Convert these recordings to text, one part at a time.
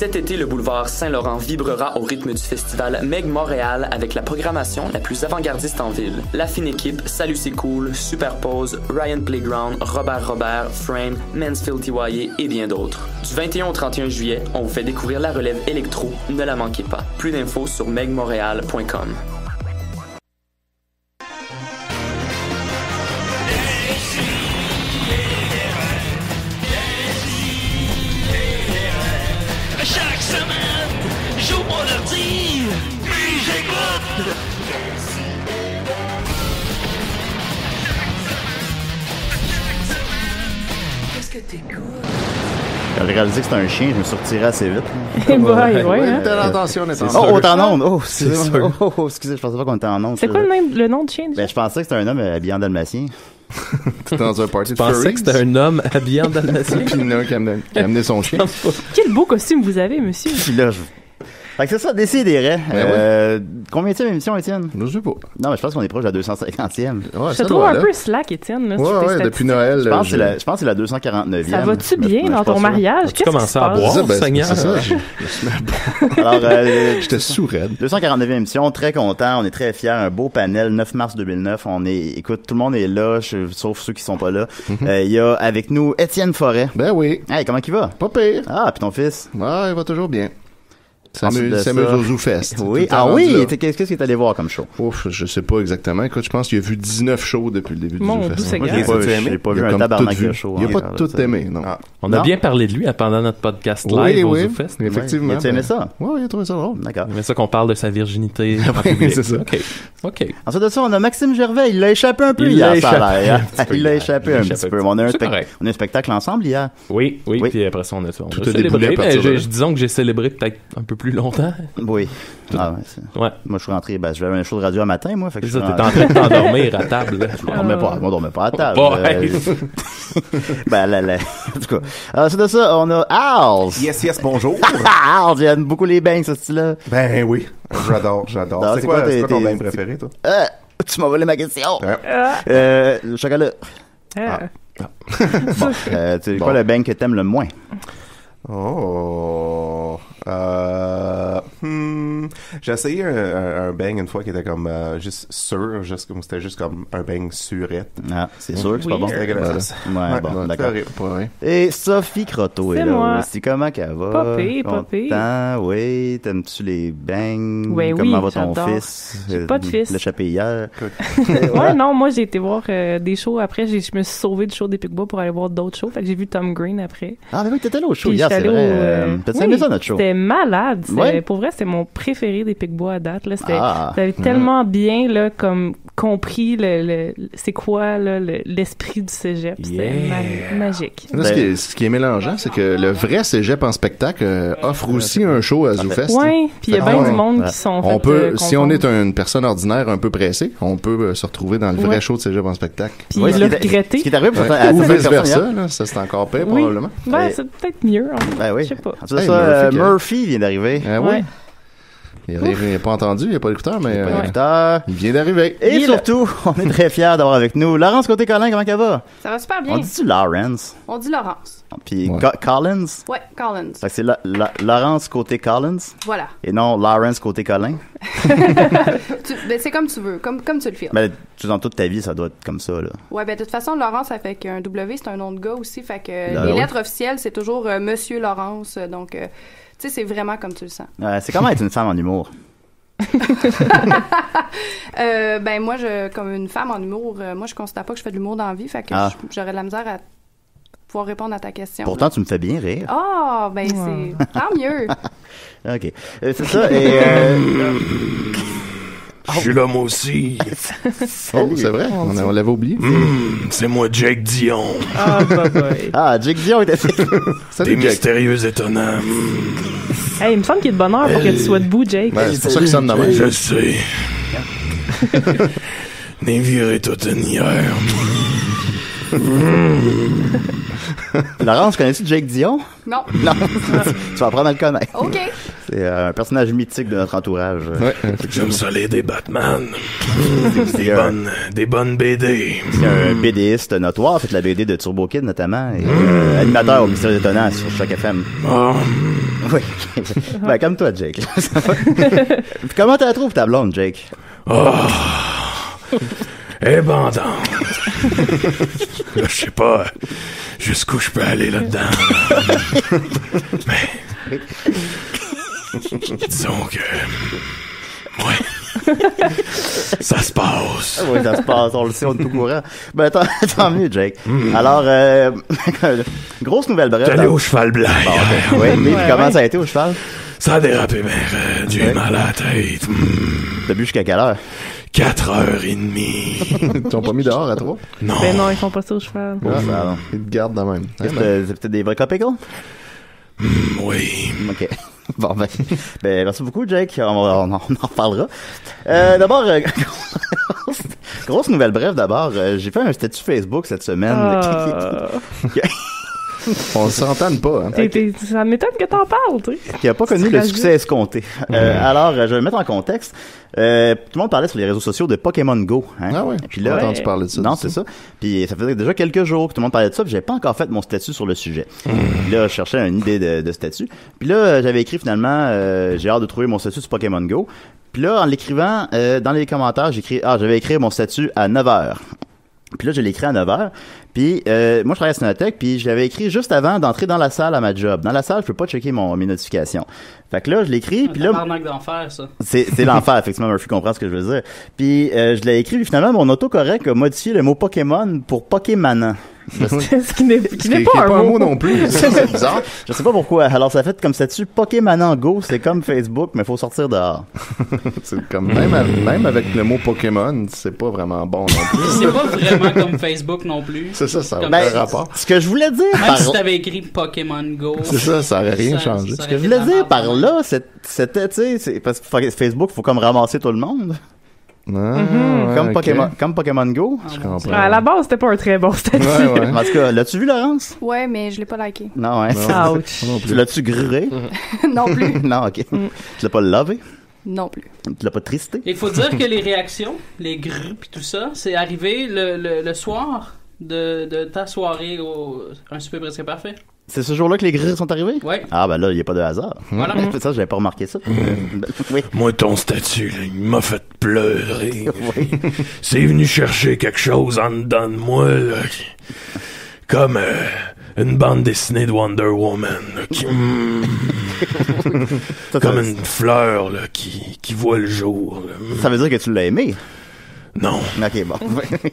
Cet été, le boulevard Saint-Laurent vibrera au rythme du festival Meg Montréal avec la programmation la plus avant-gardiste en ville. La fine équipe, Salut c'est cool, Superpose, Ryan Playground, Robert, Frame, Mansfield TYA et bien d'autres. Du 21 au 31 juillet, on vous fait découvrir la relève électro. Ne la manquez pas. Plus d'infos sur megmontréal.com. Chaque semaine, j'ouvre mon ordi, puis j'écoute. Qu'est-ce que t'écoutes? Quand j'ai réalisé que c'était un chien, je me suis retiré assez vite. Ouais, hein? Telle intention, n'est-ce Oh, on est en onde! Oh, excusez, je pensais pas qu'on était en onde. C'est quoi le nom de chien? Ben, je pensais que c'était un homme habillé en dalmatien. T'es dans un party de Je pensais furries. que c'était un homme habillé en dalmatien. Puis il y en a un qui a amené son chien. Quel beau costume vous avez, monsieur. Puis là, fait que c'est ça, Décidérez. Combienième émission, Étienne? Je sais pas. Non, mais je pense qu'on est proche de la 250e. Ouais, Je te trouve un peu slack, Étienne. Là, ouais, depuis Noël. Je pense que c'est la 249e. Ça va-tu bien dans ton mariage? Tu commences à boire, Seigneur? C'est ça, Alors, j'étais sourd-raide. 249e émission, très content, on est très fiers, un beau panel, 9 mars 2009, écoute, tout le monde est là, sauf ceux qui sont pas là. Il y a avec nous Étienne Forêt. Ben oui. Hey, comment il va? Pas pire. Ah, puis ton fils? Ouais, il va toujours bien. Ensuite de S'amuse ça- au ZooFest. Oui, Tout le temps rendu là. qu'est-ce que t'es allé voir comme show? Ouf, je sais pas exactement. Écoute, je pense qu'il a vu 19 shows depuis le début du Mon ZooFest. Dieu, c'est Moi, grave. j'ai pas Il vu a un comme tabarnak tout vu. de show. Il a pas encore, tout ça. aimé, non. On a Non? bien parlé de lui pendant notre podcast Oui, live au oui. ZooFest. Effectivement. Tu aimais ça? Ouais, il a trouvé ça drôle. D'accord. Il aimait ça qu'on parle de sa virginité en public. c'est ça. OK. Ensuite de ça, on a Maxime Gervais. Il l'a échappé un peu Il hier, l'a ça a échappé l'air, un hein? petit peu Il l'a hier. échappé Il l'a un échappé petit peu. un On a petit peu. C'est correct. un spectacle ensemble hier. Oui, Oui. puis après ça, on a Tout a célébré. déboulé à partir de là. Disons que j'ai célébré peut-être un peu plus longtemps. Oui. Ah, ouais, Ouais. moi, je suis rentré, j'avais un show de radio un matin, moi. Fait que C'est je ça, suis t'es en train de t'endormir à table. là. On dormait pas à table. Ouais. En tout cas. Ensuite de ça, on a Als. Yes, bonjour. Als, j'aime beaucoup les bangs, ce style-là. Ben oui, j'adore. Non, C'est quoi tes- ton tes- bain préféré, toi? Tu m'as volé ma question. Ouais. Le chocolat. Ah. Bon, c'est quoi le bang que t'aimes le moins? Oh. J'ai essayé un bang une fois qui était comme juste sûr, c'était juste comme un bang surette. Ah, c'est sûr que c'est pas bon. C'était dégueulasse. Ouais, bon, c'était d'accord. horrible. Pas vrai. Et Sophie Croteau est C'est là moi. aussi. Comment qu'elle va? Pas pire, pas pire. Content, oui. T'aimes-tu les bangs? Oui, Comment va oui, ton j'adore. fils? J'ai pas de fils. L'échappé hier. Ouais, non, moi, j'ai été voir des shows après. Je me suis sauvée du show des Picbois pour aller voir d'autres shows. Fait que j'ai vu Tom Green après. Ah, mais oui, t'étais là au show Puis hier, j'étais c'est allée vrai. T'as oui, aimé ça, notre show? C'était malade. Ouais. Pour vrai, c'était mon préféré des Picbois à date. Là. Ah. T'avais tellement bien là, comme compris c'est quoi là, l'esprit du cégep. C'était magique. Là, ce qui est mélangeant, c'est que le vrai cégep en spectacle offre aussi un show à ZooFest. Ouais, puis il y a Fait bien que, du monde ouais. qui sont On fait, peut, si on confondre. est une personne ordinaire un peu pressée, on peut se retrouver dans le vrai Ouais. show de cégep en spectacle. Puis Ouais, le ce qui est regretter. Ce qui est arrivé pour Ouais. certains- à Ou certaines vice personnes versa, hier. là, ça c'est encore pire Oui. probablement. Ouais, Et- c'est peut-être mieux. Ben oui. Je sais pas. Ensuite de Hey, ça, Murphy, Murphy vient d'arriver. Ah Ouais. oui. Il n'a pas entendu, il n'a pas d'écouteur, mais Pas Ouais. d'écouteur. il vient d'arriver. Et Il est surtout, on est très fiers d'avoir avec nous Laurence Côté-Collin. Comment elle va? Ça va super bien. On dit-tu Lawrence? On dit Laurence. Puis Ouais. Collins? Ouais, Collins. Fait que c'est Laurence côté Collins Voilà. et non Lawrence côté Colin. Ben, c'est comme tu veux, comme tu le files. Ben, dans toute ta vie, ça doit être comme ça, là. Ouais, ben de toute façon, Laurence, ça fait qu'un W, c'est un nom de gars aussi. Fait que Ben les oui. lettres officielles, c'est toujours Monsieur Laurence. Donc, tu sais, c'est vraiment comme tu le sens. C'est comment être une femme en humour? Ben moi, comme une femme en humour, moi, je considère pas que je fais de l'humour dans la vie. Fait que j'aurais de la misère à pouvoir répondre à ta question. Pourtant, tu me fais bien rire. Ah, ben c'est tant mieux. OK. C'est ça. Et Je suis là, moi aussi. Oh, c'est vrai, on l'avait oublié. C'est moi, Jake Dion. Jake Dion était... T'es Salut, Jack. mystérieux, étonnant. Hey, il me semble qu'il est de bonne heure pour que tu sois debout, Jake. Ben, c'est pour ça qu'il sonne de même. Je sais. N'ai viré toute une hier. Laurence, connais-tu Jake Dion? Non. Non. Tu vas apprendre à le connaître. OK. C'est un personnage mythique de notre entourage. Ouais. J'aime ça les des Batman. C'est Des bonnes BD. c'est un BDiste notoire, fait la BD de Turbo Kid notamment, et animateur au Mystère étonnant sur Choc FM. Ah, Oui. Ben, comme toi, Jake. Puis comment tu la trouves, ta blonde, Jake? Oh! Eh bandante. Là, je sais pas jusqu'où je peux aller là-dedans. Là. Mais disons que ouais. Ça se passe. Oui, ça se passe, on le sait, on est tout courant. Ben, tant mieux, Jake. Alors, grosse nouvelle brève. T'es allé au cheval blanc. Bon, ben, oui, mais comment ça a été au cheval? Ça a dérapé, mais j'ai mal à la tête. T'as bu jusqu'à quelle heure? 4h30. Ils t'ont pas mis dehors à 3? Non. Ben non, ils font pas ça au cheval. Ça, Ils te gardent de même. c'est peut-être des vrais copies, Oui. OK. Bon, ben, merci beaucoup, Jake. On en reparlera. D'abord, grosse nouvelle brève, d'abord. J'ai fait un statut Facebook cette semaine. On s'entende pas, hein. Ça m'étonne que t'en parles, tu sais. Qui a pas connu le succès escompté. Alors, je vais mettre en contexte. Tout le monde parlait sur les réseaux sociaux de Pokémon Go. Hein? Ah ouais. Puis là, j'ai entendu parler de ça. Non, c'est ça. Puis ça faisait déjà quelques jours que tout le monde parlait de ça. Puis j'avais pas encore fait mon statut sur le sujet. Puis là, je cherchais une idée de statut. Puis là, j'avais écrit finalement, j'ai hâte de trouver mon statut sur Pokémon Go. Puis là, en l'écrivant, dans les commentaires, j'avais écrit mon statut à 9h. Puis là, je l'ai écrit à 9h. Puis moi, je travaille à Cinotech, puis je l'avais écrit juste avant d'entrer dans la salle à ma job. Dans la salle, je peux pas checker mes notifications. Fait que là, je l'ai écrit, puis là... C'est d'enfer, ça. C'est l'enfer, effectivement, Murphy comprend ce que je veux dire. Puis je l'ai écrit, puis finalement, mon autocorrect a modifié le mot Pokémon pour Pokémanan. Ce qui n'est pas un mot non plus. C'est bizarre. Je sais pas pourquoi. Alors, ça fait comme statut Pokémon Go, c'est comme Facebook, mais faut sortir dehors. C'est comme même avec le mot Pokémon, c'est pas vraiment bon non plus. C'est pas vraiment comme Facebook non plus. C'est ça a Comme aucun rapport. Ce que je voulais dire Même par si t'avais écrit Pokémon Go. C'est ça aurait rien changé. ce que je voulais dire par là, c'était, tu sais, c'est parce que Facebook, faut comme ramasser tout le monde. Comme Pokémon Go. Je comprends. À la base, c'était pas un très bon statut. Ouais. En tout cas, l'as-tu vu, Laurence? Ouais, mais je l'ai pas liké. Non, hein? Ouch. Tu l'as-tu gruré? Non plus. Non, OK. Tu l'as pas lavé? Non plus. Tu l'as pas tristé? Il faut dire que les réactions, les grues pis tout ça, c'est arrivé le soir de ta soirée au Un souper presque parfait. C'est ce jour-là que les grilles sont arrivés? Oui. Ah, ben là, il n'y a pas de hasard. Voilà. Ça, j'avais pas remarqué ça. Oui. Moi, ton statut, là, il m'a fait pleurer. C'est venu chercher quelque chose en dedans de moi, là, comme une bande dessinée de Wonder Woman, là, qui, comme une fleur là, qui voit le jour. Là. Ça veut dire que tu l'as aimé? Non. OK, bon.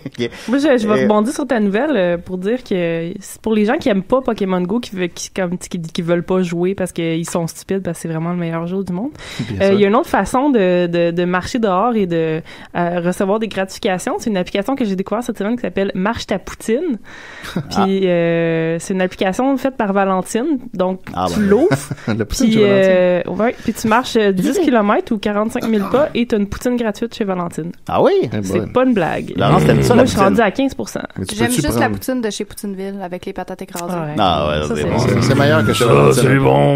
Okay. Moi, je vais rebondir sur ta nouvelle pour dire que c'est pour les gens qui aiment pas Pokémon Go, qui veulent pas jouer parce qu'ils sont stupides, parce que c'est vraiment le meilleur jeu du monde. Il y a une autre façon de marcher dehors et de recevoir des gratifications. C'est une application que j'ai découverte cette semaine qui s'appelle Marche ta poutine. Puis c'est une application faite par Valentine. Donc, tu l'ouvres. Puis tu marches 10 km ou 45 000 pas et tu as une poutine gratuite chez Valentine. Ah oui? C'est pas une blague. Laurence, t'aimes ça, moi, la je suis rendu à 15 J'aime juste la poutine de chez Poutineville avec les patates écrasées. C'est bon. C'est meilleur que ça, Valentine. c'est bon.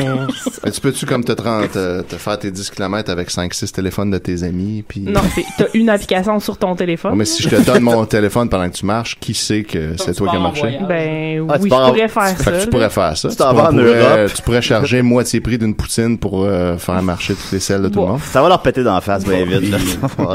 Mais tu peux-tu comme te faire tes 10 km avec 5-6 téléphones de tes amis? Puis... Non, t'as une application sur ton téléphone. Mais si je te donne mon téléphone pendant que tu marches, qui sait que c'est toi qui as marché? Ben oui, je pourrais faire ça. Tu pourrais faire ça. Tu t'en vas en Europe. Tu pourrais charger moitié prix d'une poutine pour faire marcher toutes les selles de tout le monde. Ça va leur péter dans la face bien vite.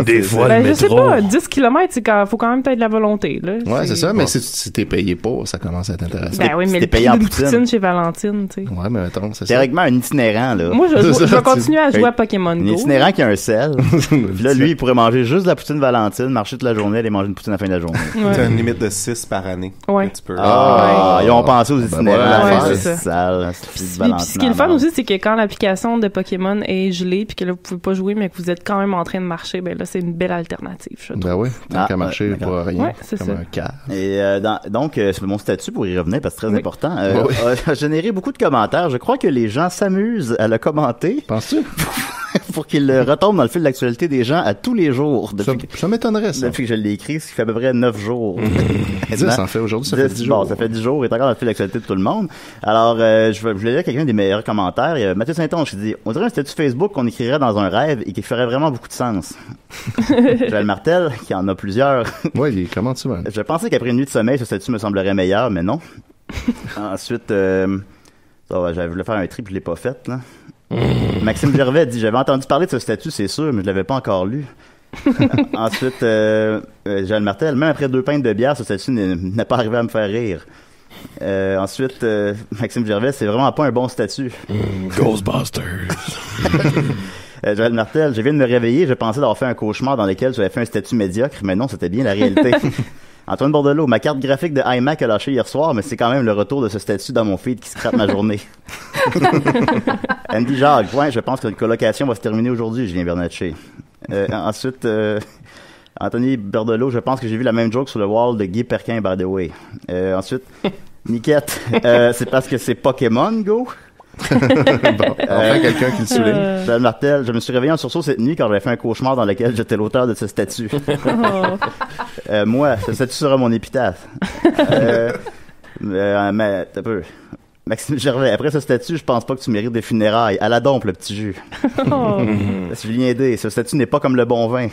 Des fois, ben, le je sais métro. pas, 10 km, faut quand même peut-être de la volonté. Là. Ouais, c'est ça, mais si t'es payé pour, ça commence à être intéressant. Ben oui, mais le prix d'une poutine chez Valentine, tu sais. Ouais, mais attends, c'est ça. Théoriquement, un itinérant, là. Moi, je vais continuer à jouer à Pokémon Go. Un itinérant qui a un sel. Puis là, lui, il pourrait manger juste de la poutine Valentine, marcher toute la journée, aller manger une poutine à la fin de la journée. T'as une limite de 6 par année. Ouais. Tu peux... Ils ont pensé aux itinérants. Ouais, c'est ça. Puis ce qui est le fun aussi, c'est que quand l'application de Pokémon est gelée, puis que là, vous pouvez pas jouer, mais que vous êtes quand même en train de marcher, ben là, c'est une belle alternative, je trouve. Ben oui, tant qu'à marcher pour rien. Ouais, c'est comme ça. un cas. Et donc, mon statut, pour y revenir, parce que c'est très important, a généré beaucoup de commentaires. Je crois que les gens s'amusent à le commenter. Penses-tu? Pour qu'il retombe dans le fil de l'actualité des gens à tous les jours. Ça m'étonnerait, ça. Depuis que je l'ai écrit, ce qui fait à peu près 9 jours. 10 en fait aujourd'hui, ça fait 10 jours. Bon, ça fait 10 jours, il est encore dans le fil de l'actualité de tout le monde. Alors, je voulais lire quelqu'un des meilleurs commentaires. Il y a Mathieu Saint-Onge qui dit « On dirait un statut Facebook qu'on écrirait dans un rêve et qui ferait vraiment beaucoup de sens. » Joël Martel, qui en a plusieurs. Oui, comment tu vas? Je pensais qu'après une nuit de sommeil, ce statut me semblerait meilleur, mais non. Ensuite... J'avais voulu faire un tri, puis je l'ai pas fait, là. Maxime Gervais dit, j'avais entendu parler de ce statut, c'est sûr, mais je l'avais pas encore lu. Ensuite, Joël Martel, même après 2 pintes de bière, ce statut n'est pas arrivé à me faire rire. Ensuite, Maxime Gervais, c'est vraiment pas un bon statut. Ghostbusters. Joël Martel, je viens de me réveiller, je pensais d'avoir fait un cauchemar dans lequel j'avais fait un statut médiocre, mais non, c'était bien la réalité. Antoine Bordelot, ma carte graphique de iMac a lâché hier soir, mais c'est quand même le retour de ce statut dans mon feed qui scrape ma journée. Andy Jacques, ouais, je pense que notre colocation va se terminer aujourd'hui, Julien Bernatchez. Ensuite, Anthony Bordelot, je pense que j'ai vu la même joke sur le wall de Guy Perquin, by the way. Ensuite, Niquette, c'est parce que c'est Pokémon Go. Bon, enfin quelqu'un qui le souligne. Joël Martel, je me suis réveillé en sursaut cette nuit quand j'avais fait un cauchemar dans lequel j'étais l'auteur de ce statut. Moi, ce statut sera mon épitaphe. Mais t'as peu. Maxime Gervais, après ce statut, je pense pas que tu mérites des funérailles. À la dompe, le petit jus. Julien D, ce statut n'est pas comme le bon vin.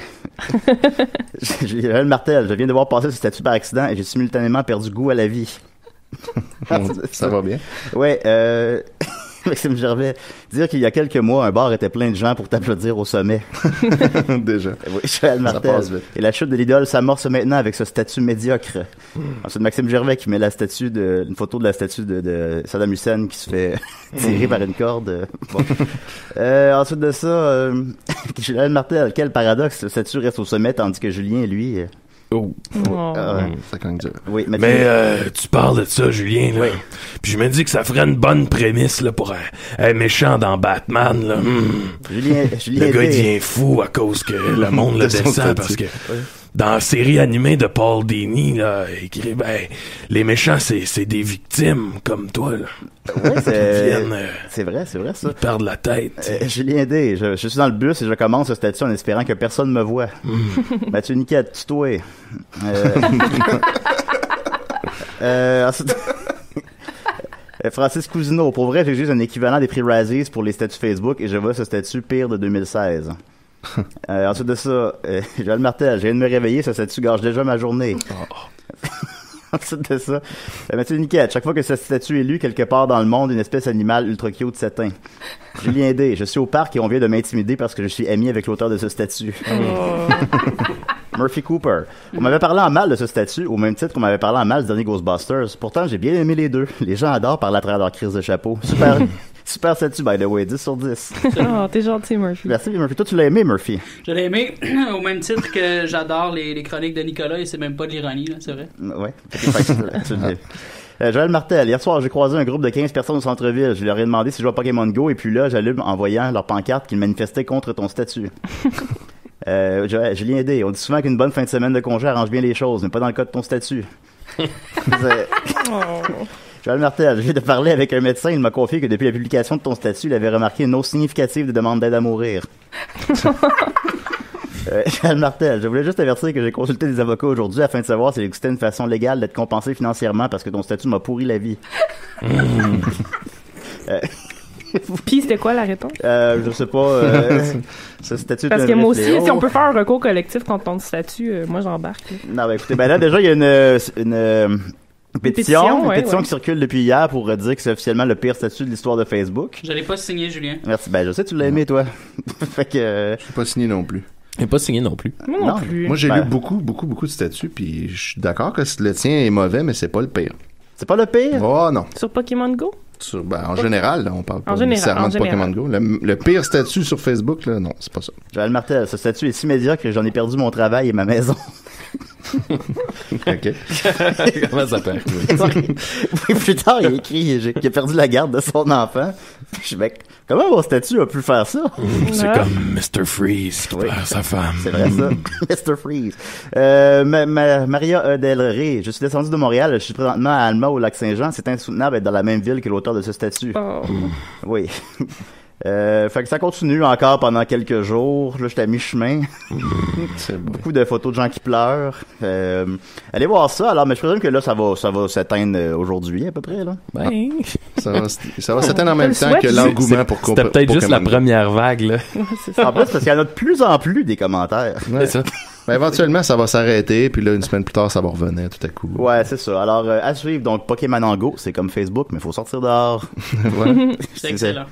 Joël Martel, je viens de voir passer ce statut par accident et j'ai simultanément perdu goût à la vie. Ça va bien. Ouais, Maxime Gervais, dire qu'il y a quelques mois, un bar était plein de gens pour t'applaudir au sommet. Déjà. Oui, Joël Martel. Et la chute de l'idole s'amorce maintenant avec ce statut médiocre. Ensuite, Maxime Gervais qui met une photo de la statue de Saddam Hussein qui se fait tirer par une corde. Bon. Ensuite de ça, Joël Martel, quel paradoxe, ce statut reste au sommet tandis que Julien, lui... ça cogne dur. Oui, mais tu parles de ça, Julien, là. Oui. Puis je me dis que ça ferait une bonne prémisse là, pour un méchant dans Batman. Là. Julien le gars devient fou à cause que le monde le descend parce que dans la série animée de Paul Dini, là, écrit, les méchants, c'est des victimes comme toi. Là. Oui, c'est vrai ça. Ils perdent la tête. Julien D, je suis dans le bus et je commence ce statut en espérant que personne me voit. Mathieu Niquette, tutoie. Ensuite, Francis Cousineau, pour vrai, j'ai juste un équivalent des prix Razzies pour les statuts Facebook et je vois ce statut pire de 2016. Ensuite de ça, Joël Martel, je viens de me réveiller, ce statut gâche déjà ma journée. Ensuite de ça, Mathieu Niquette, chaque fois que ce statut est lu quelque part dans le monde, une espèce animale ultra cute s'éteint. Julien D, je suis au parc et on vient de m'intimider parce que je suis ami avec l'auteur de ce statut. Murphy Cooper. On m'avait parlé en mal de ce statut, au même titre qu'on m'avait parlé en mal du dernier Ghostbusters. Pourtant, j'ai bien aimé les deux. Les gens adorent parler à travers leur crise de chapeau. Super statut, by the way, 10 sur 10. Oh, t'es gentil, Murphy. Merci, Murphy. Toi, tu l'as aimé, Murphy? Je l'ai aimé, au même titre que j'adore les chroniques de Nicolas, et c'est même pas de l'ironie, là, c'est vrai. Ouais. Joël Martel, hier soir, j'ai croisé un groupe de 15 personnes au centre-ville. Je leur ai demandé si je jouais à Pokémon Go, et puis là, j'allume en voyant leur pancarte qu'ils manifestaient contre ton statut. Julien D, on dit souvent qu'une bonne fin de semaine de congé arrange bien les choses, mais pas dans le cas de ton statut. Joël Martel, je viens de parler avec un médecin, il m'a confié que depuis la publication de ton statut, il avait remarqué une hausse significative de demandes d'aide à mourir. Joël Martel, je voulais juste avertir que j'ai consulté des avocats aujourd'hui afin de savoir s'il existait une façon légale d'être compensé financièrement parce que ton statut m'a pourri la vie. Puis c'était quoi la réponse? Je sais pas. Ce statut parce que moi aussi, si on peut faire un recours collectif contre ton statut, moi j'embarque. Non, ben écoutez, là déjà il y a une pétition qui circule depuis hier pour dire que c'est officiellement le pire statut de l'histoire de Facebook. Je l'ai pas signé, Julien. Merci. Ben je sais, tu l'as aimé toi. Fait que. Je l'ai pas signé non plus. Il n'est pas signé non plus. Moi non plus. Moi j'ai lu beaucoup de statuts, puis je suis d'accord que le tien est mauvais, mais c'est pas le pire. C'est pas le pire? Oh non. Sur Pokémon Go? En général, là, on parle pas nécessairement de Pokémon Go. Le pire statut sur Facebook, là, non, c'est pas ça. Joël Martel, ce statut est si médiocre que j'en ai perdu mon travail et ma maison. OK. Comment ça peut arriver? Oui, plus tard, il a écrit qu'il a perdu la garde de son enfant. Je suis comment mon statut a pu faire ça? C'est comme Mr. Freeze qui perd sa femme. C'est vrai ça, Mr. Freeze. Maria Delray, je suis descendu de Montréal, je suis présentement à Alma au Lac-Saint-Jean. C'est insoutenable d'être dans la même ville que l'auteur de ce statut. Oh. Oui. Fait que ça continue encore pendant quelques jours. Là, j'étais à mi-chemin. Beaucoup de photos de gens qui pleurent. Allez voir ça. Alors, mais je présume que là, ça va s'éteindre aujourd'hui, à peu près, là. Ben. Ça va s'éteindre en même temps que l'engouement pour C'était peut-être juste la première vague, là. En plus, parce qu'il y en a de plus en plus des commentaires. C'est ça. Ben, éventuellement, ça va s'arrêter, puis là, une semaine plus tard, ça va revenir tout à coup. Ouais, c'est ça. Alors, à suivre, donc, Pokémon Go, c'est comme Facebook, mais il faut sortir dehors. Voilà. C'est excellent.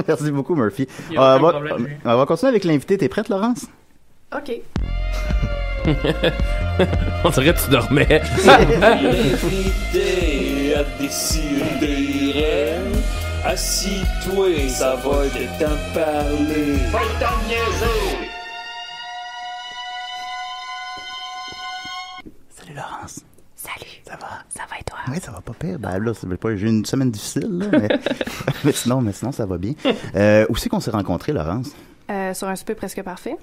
Merci beaucoup, Murphy. Il y a aucun problème. On va continuer avec l'invité. T'es prête, Laurence? OK. On dirait que tu dormais. Invité à décider. Assis-toi, ça va être temps de parler. Va t'en niaiser! Salut, Laurence. Salut. Ça va? Ça va et toi? Oui, ça va pas pire. Ben là, j'ai eu une semaine difficile, là, mais, mais sinon, ça va bien. Où c'est qu'on s'est rencontrés, Laurence? Sur un souper presque parfait.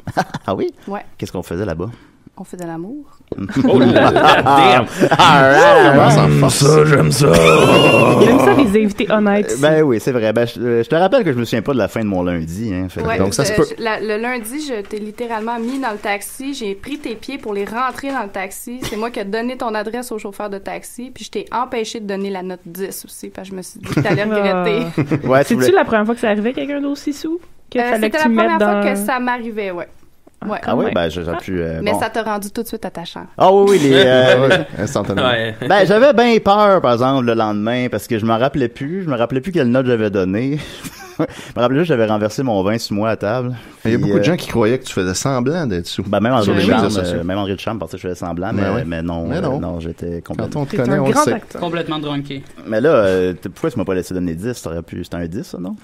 Ah oui? Ouais. Qu'est-ce qu'on faisait là-bas? On fait de l'amour. Oh là là, damn! Ça, j'aime ça! J'aime ça, les invités honnêtes. Ben oui, c'est vrai. Ben, je te rappelle que je me souviens pas de la fin de mon lundi. Hein, Ouais, donc ça se peut. Le lundi, je t'ai littéralement mis dans le taxi. J'ai pris tes pieds pour les rentrer dans le taxi. C'est moi qui ai donné ton adresse au chauffeur de taxi. Puis je t'ai empêché de donner la note 10 aussi. Parce que je me suis dit que t'allais regretter. Ouais, C'est-tu la première fois que ça arrivait quelqu'un d'aussi sous? Fallait C'était que la tu première mettes fois dans... que ça m'arrivait, ouais. Ouais. Ah oui, ouais. ben j'ai pu... Mais bon. ça t'a rendu tout de suite attachant. Ah oui, Instantanément. Ouais. Ben, j'avais bien peur, par exemple, le lendemain, parce que je me rappelais plus quelle note j'avais donnée. Je me rappelais juste que j'avais renversé mon vin sur moi à table. Il y a Puis, beaucoup de gens qui croyaient que tu faisais semblant d'être sous. Ben, même André Sur les de réseaux Chambre, sociaux. pensait que je faisais semblant, Ben oui. mais non. Mais non. Non, j'étais Quand complètement... on te T'es connaît, un on le grand sait. acteur. Complètement drunké. Mais là, pourquoi tu m'as pas laissé donner 10? C'était un 10, ça, non?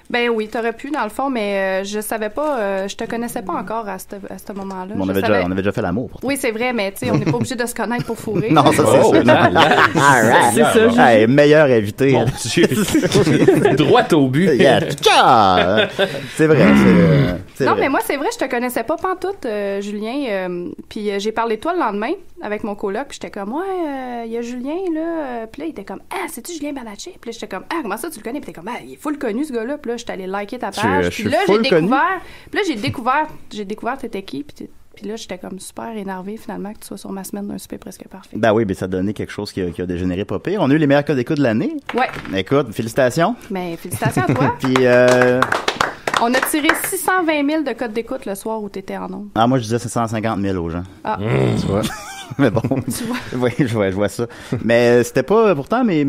Ben oui, t'aurais pu, dans le fond, mais je savais pas, je te connaissais pas encore à ce moment-là. On Je avait savais- déjà fait l'amour, pourtant. Oui, c'est vrai, mais tu sais, on n'est pas obligé de se connaître pour fourrer. Non, ça, c'est sûr. C'est ça, Hey, meilleur invité. Mon Dieu. Droit au but. Yeah. Tcha! C'est vrai, c'est Non, vrai. mais moi, c'est vrai, je te connaissais pas pantoute, Julien. Puis j'ai parlé de toi le lendemain avec mon coloc. Puis j'étais comme, ouais, il y a Julien, là. Puis là, il était comme, ah, c'est-tu Julien Banaché? Puis là, j'étais comme, ah, comment ça, tu le connais? Puis t'es comme, ah, il est full connu, ce gars-là. Puis là, j'étais allé liker ta page. Je Puis suis là, full connu. Puis là, j'ai découvert t'étais qui. Puis là, j'étais comme super énervé finalement que tu sois sur ma semaine d'un souper presque parfait. Ben oui, ça a donné quelque chose qui a dégénéré pas pire. On a eu les meilleurs codes d'écoute de l'année. Ouais. Écoute, félicitations. Mais félicitations à toi. Puis, On a tiré 620 000 de codes d'écoute le soir où t'étais en ondes. moi, je disais 750 000 aux gens. Ah. Tu vois? Mais bon. Tu vois. Oui, je vois ça. Mais c'était pas, pourtant, mes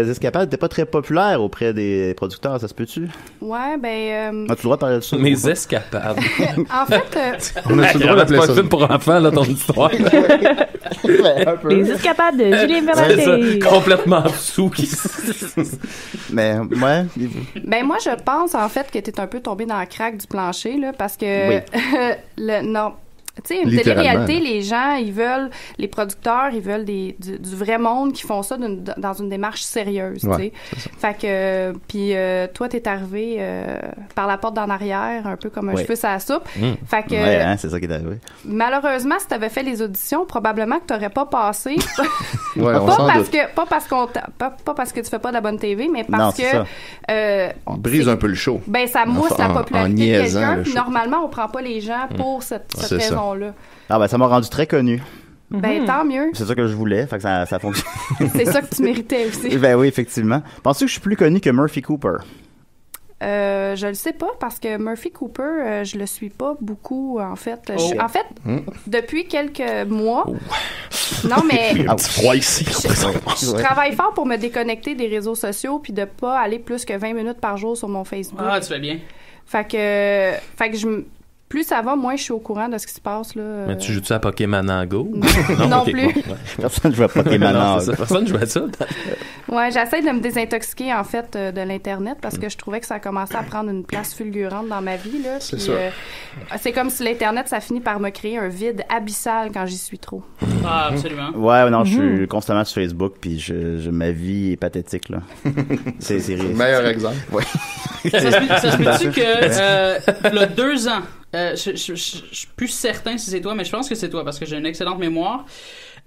escapades n'étaient pas très populaires auprès des producteurs, ça se peut-tu? Ouais, ben. As-tu le droit de parler de ça? Mes escapades. En fait. On a-tu le droit C'est d'appeler pas ça? un film pour enfants, là, ton histoire. Un peu. Les escapades de Julien C'est ça, Bernatté. complètement sous. Mais, ouais. Ben moi, je pense en fait que t'es un peu tombé dans la craque du plancher, là, parce que non. Tu sais, une Littéralement, télé-réalité, là. les gens, les producteurs, ils veulent du vrai monde qui font ça dans une démarche sérieuse, Ouais, tu sais. Fait que, puis toi, t'es arrivé par la porte d'en arrière, un peu comme un Ouais. cheveu sur la soupe. Fait que, Ouais, hein, c'est ça qui est arrivé. malheureusement, si t'avais fait les auditions, probablement que t'aurais pas passé. Ouais, on pas s'en doute. pas parce que tu fais pas de la bonne TV, mais Non, parce c'est que ça. On brise un peu le show. ben ça mousse Enfin, la en popularité de niaisant quelqu'un. le Puis show. normalement, on prend pas les gens pour cette C'est ça. raison-là. Ah, ben, ça m'a rendu très connu. Ben tant mieux. C'est ça que je voulais, fait que ça fonctionne. C'est ça que tu méritais aussi. Ben oui, effectivement. Penses-tu que je suis plus connu que Murphy Cooper? Je le sais pas parce que Murphy Cooper, je le suis pas beaucoup en fait. En fait, depuis quelques mois. Non mais Il y a un petit froid ici. je travaille fort pour me déconnecter des réseaux sociaux puis de pas aller plus que 20 minutes par jour sur mon Facebook. Ah, tu fais bien. Fait que plus ça va, moins je suis au courant de ce qui se passe là. Mais tu joues-tu à Pokémon Go? Non ok, plus. bon, ouais. Personne ne joue à Pokémon. Non, c'est ça. Personne joue à ça. Ouais, j'essaie de me désintoxiquer en fait de l'internet parce que je trouvais que ça commençait à prendre une place fulgurante dans ma vie là. C'est Puis, sûr. c'est comme si l'internet ça finit par me créer un vide abyssal quand j'y suis trop. Ah, absolument. Ouais, non, je suis constamment sur Facebook, puis ma vie est pathétique, là. c'est Meilleur exemple. Ouais. Ça se peut-tu que, il y a 2 ans, je suis plus certain si c'est toi, mais je pense que c'est toi parce que j'ai une excellente mémoire.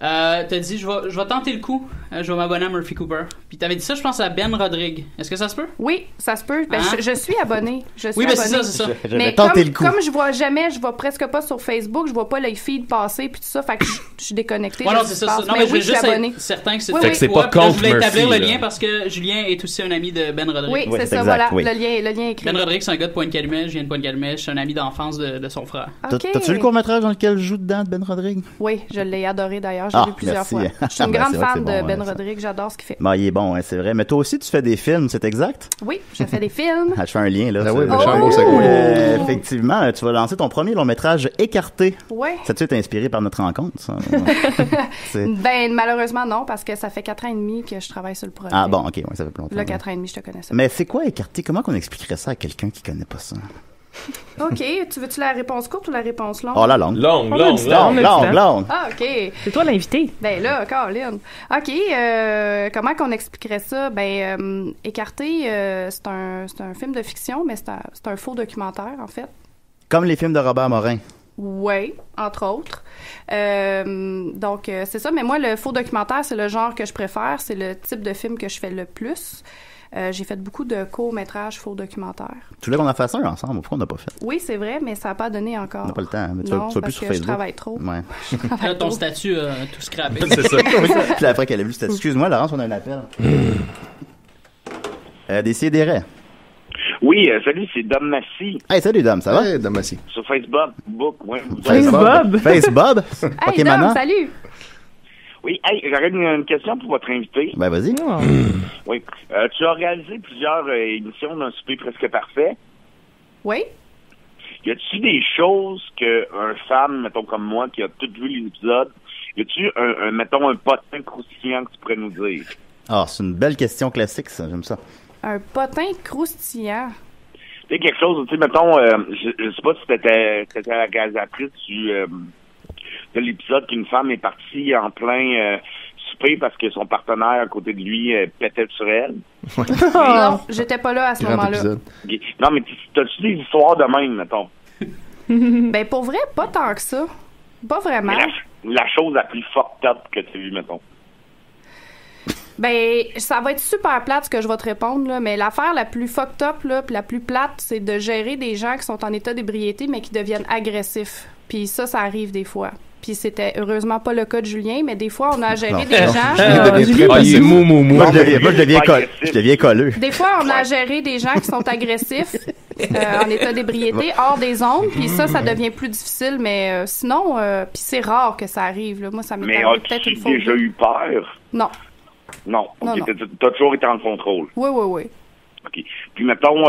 T'as dit, je vais tenter le coup, je vais m'abonner à Murphy Cooper. Puis t'avais dit ça, je pense, à Ben Rodrigue. Est-ce que ça se peut? Oui, ça se peut. Ben, Hein? je suis abonnée. Oui, mais c'est ça, c'est ça. Mais tenté le coup. comme je vois presque pas sur Facebook, je vois pas les feeds passer puis tout ça, fait que je suis déconnectée. Ouais, de non, ce c'est qui ça. se passe. Non, mais je oui, voulais je suis juste abonnée. être certain que c'est Oui, Fait que c'est toi, pas puis là, contre je voulais établir Murphy, le lien là. parce que Julien est aussi un ami de Ben Rodrigue. Oui, Oui, c'est c'est ça, exact, voilà. oui. Le lien est écrit. Ben Rodrigue, c'est un gars de Pointe-Calmette, je viens de Pointe-Calmette, je suis un ami d'enfance l'absence de son frère. T'as-tu vu le court-métrage dans lequel joue dedans de Ben Rodrigue? Oui, je l'ai adoré d'ailleurs. J'ai vu plusieurs fois. Je suis une grande fan de Ben Rodrigue. J'adore ce qu'il fait. Il est bon, c'est vrai. Mais toi aussi, tu fais des films, c'est exact? Oui, je fais des films. Je fais un lien, là. Oui, effectivement, tu vas lancer ton premier long-métrage Écarté. Oui. Ça a-tu été inspiré par notre rencontre, ça? Ben, malheureusement, non, parce que ça fait 4 ans et demi que je travaille sur le projet. Ah bon, ok, ouais, ça fait plus longtemps. Là, 4 ans et demi, je te connais ça. Mais c'est quoi Écarté? Comment qu'on expliquerait ça à quelqu'un qui connaît pas ça? OK. Tu veux-tu la réponse courte ou la réponse longue? Oh, la longue. Longue. Ah, OK. C'est toi l'invité. Ben là, Caroline. OK. Comment qu'on expliquerait ça? Ben, Écarté, c'est un film de fiction, mais c'est un faux documentaire, en fait. Comme les films de Robert Morin. Oui, entre autres. Donc, c'est ça. Mais moi, le faux documentaire, c'est le genre que je préfère. C'est le type de film que je fais le plus. J'ai fait beaucoup de courts-métrages faux documentaires. Tu voulais qu'on en fasse un ensemble? Pourquoi on n'a pas fait? Oui, c'est vrai, mais ça n'a pas donné encore. On n'a pas le temps. Mais tu non, vas plus parce sur que Facebook. je travaille trop. Ouais. Là, ton statut tout scrappé. C'est ça. Puis après qu'elle a vu le statut. Excuse-moi, Laurence, on a un appel. Décidérez. Oui, salut, c'est Dom Massy. Hey, salut Dom, ça va? Hey, Dom Massy. Sur Facebook, ouais. Facebook? Facebook? Hey, Dom, salut! Oui, hey, j'aurais une question pour votre invité. Ben, vas-y. Oh. Oui. Tu as réalisé plusieurs émissions d'un souper presque parfait. Oui? Y a-tu des choses qu'un fan, mettons comme moi, qui a tout vu les épisodes, y a-tu mettons, un potin croustillant que tu pourrais nous dire? Ah, c'est une belle question classique, ça. J'aime ça. Un potin croustillant. Tu sais, quelque chose, tu sais, mettons, je sais pas si t'étais la réalisatrice de l'épisode qu'une femme est partie en plein souper parce que son partenaire à côté de lui pétait sur elle. Non, j'étais pas là à ce moment-là. Okay. Non, mais t'as-tu des histoires de même, mettons? Ben, pour vrai, pas tant que ça. Pas vraiment. Mais la chose la plus fucked up que t'as vue, mettons. Ben, ça va être super plate ce que je vais te répondre, là, mais l'affaire la plus fucked up, là, pis la plus plate, c'est de gérer des gens qui sont en état d'ébriété, mais qui deviennent agressifs. Puis ça arrive des fois. Puis c'était heureusement pas le cas de Julien, mais des fois, on a géré des gens... il est mou. Moi, je deviens colleux. Des fois, on a géré des gens qui sont agressifs en état d'ébriété, hors des ondes, puis ça devient plus difficile, mais sinon, puis c'est rare que ça arrive. Là. Moi, ça m'est arrivé peut-être une fois. Mais as-tu déjà eu peur? Non. Non. Non, okay. T'as toujours été en contrôle? Oui. OK. Puis mettons,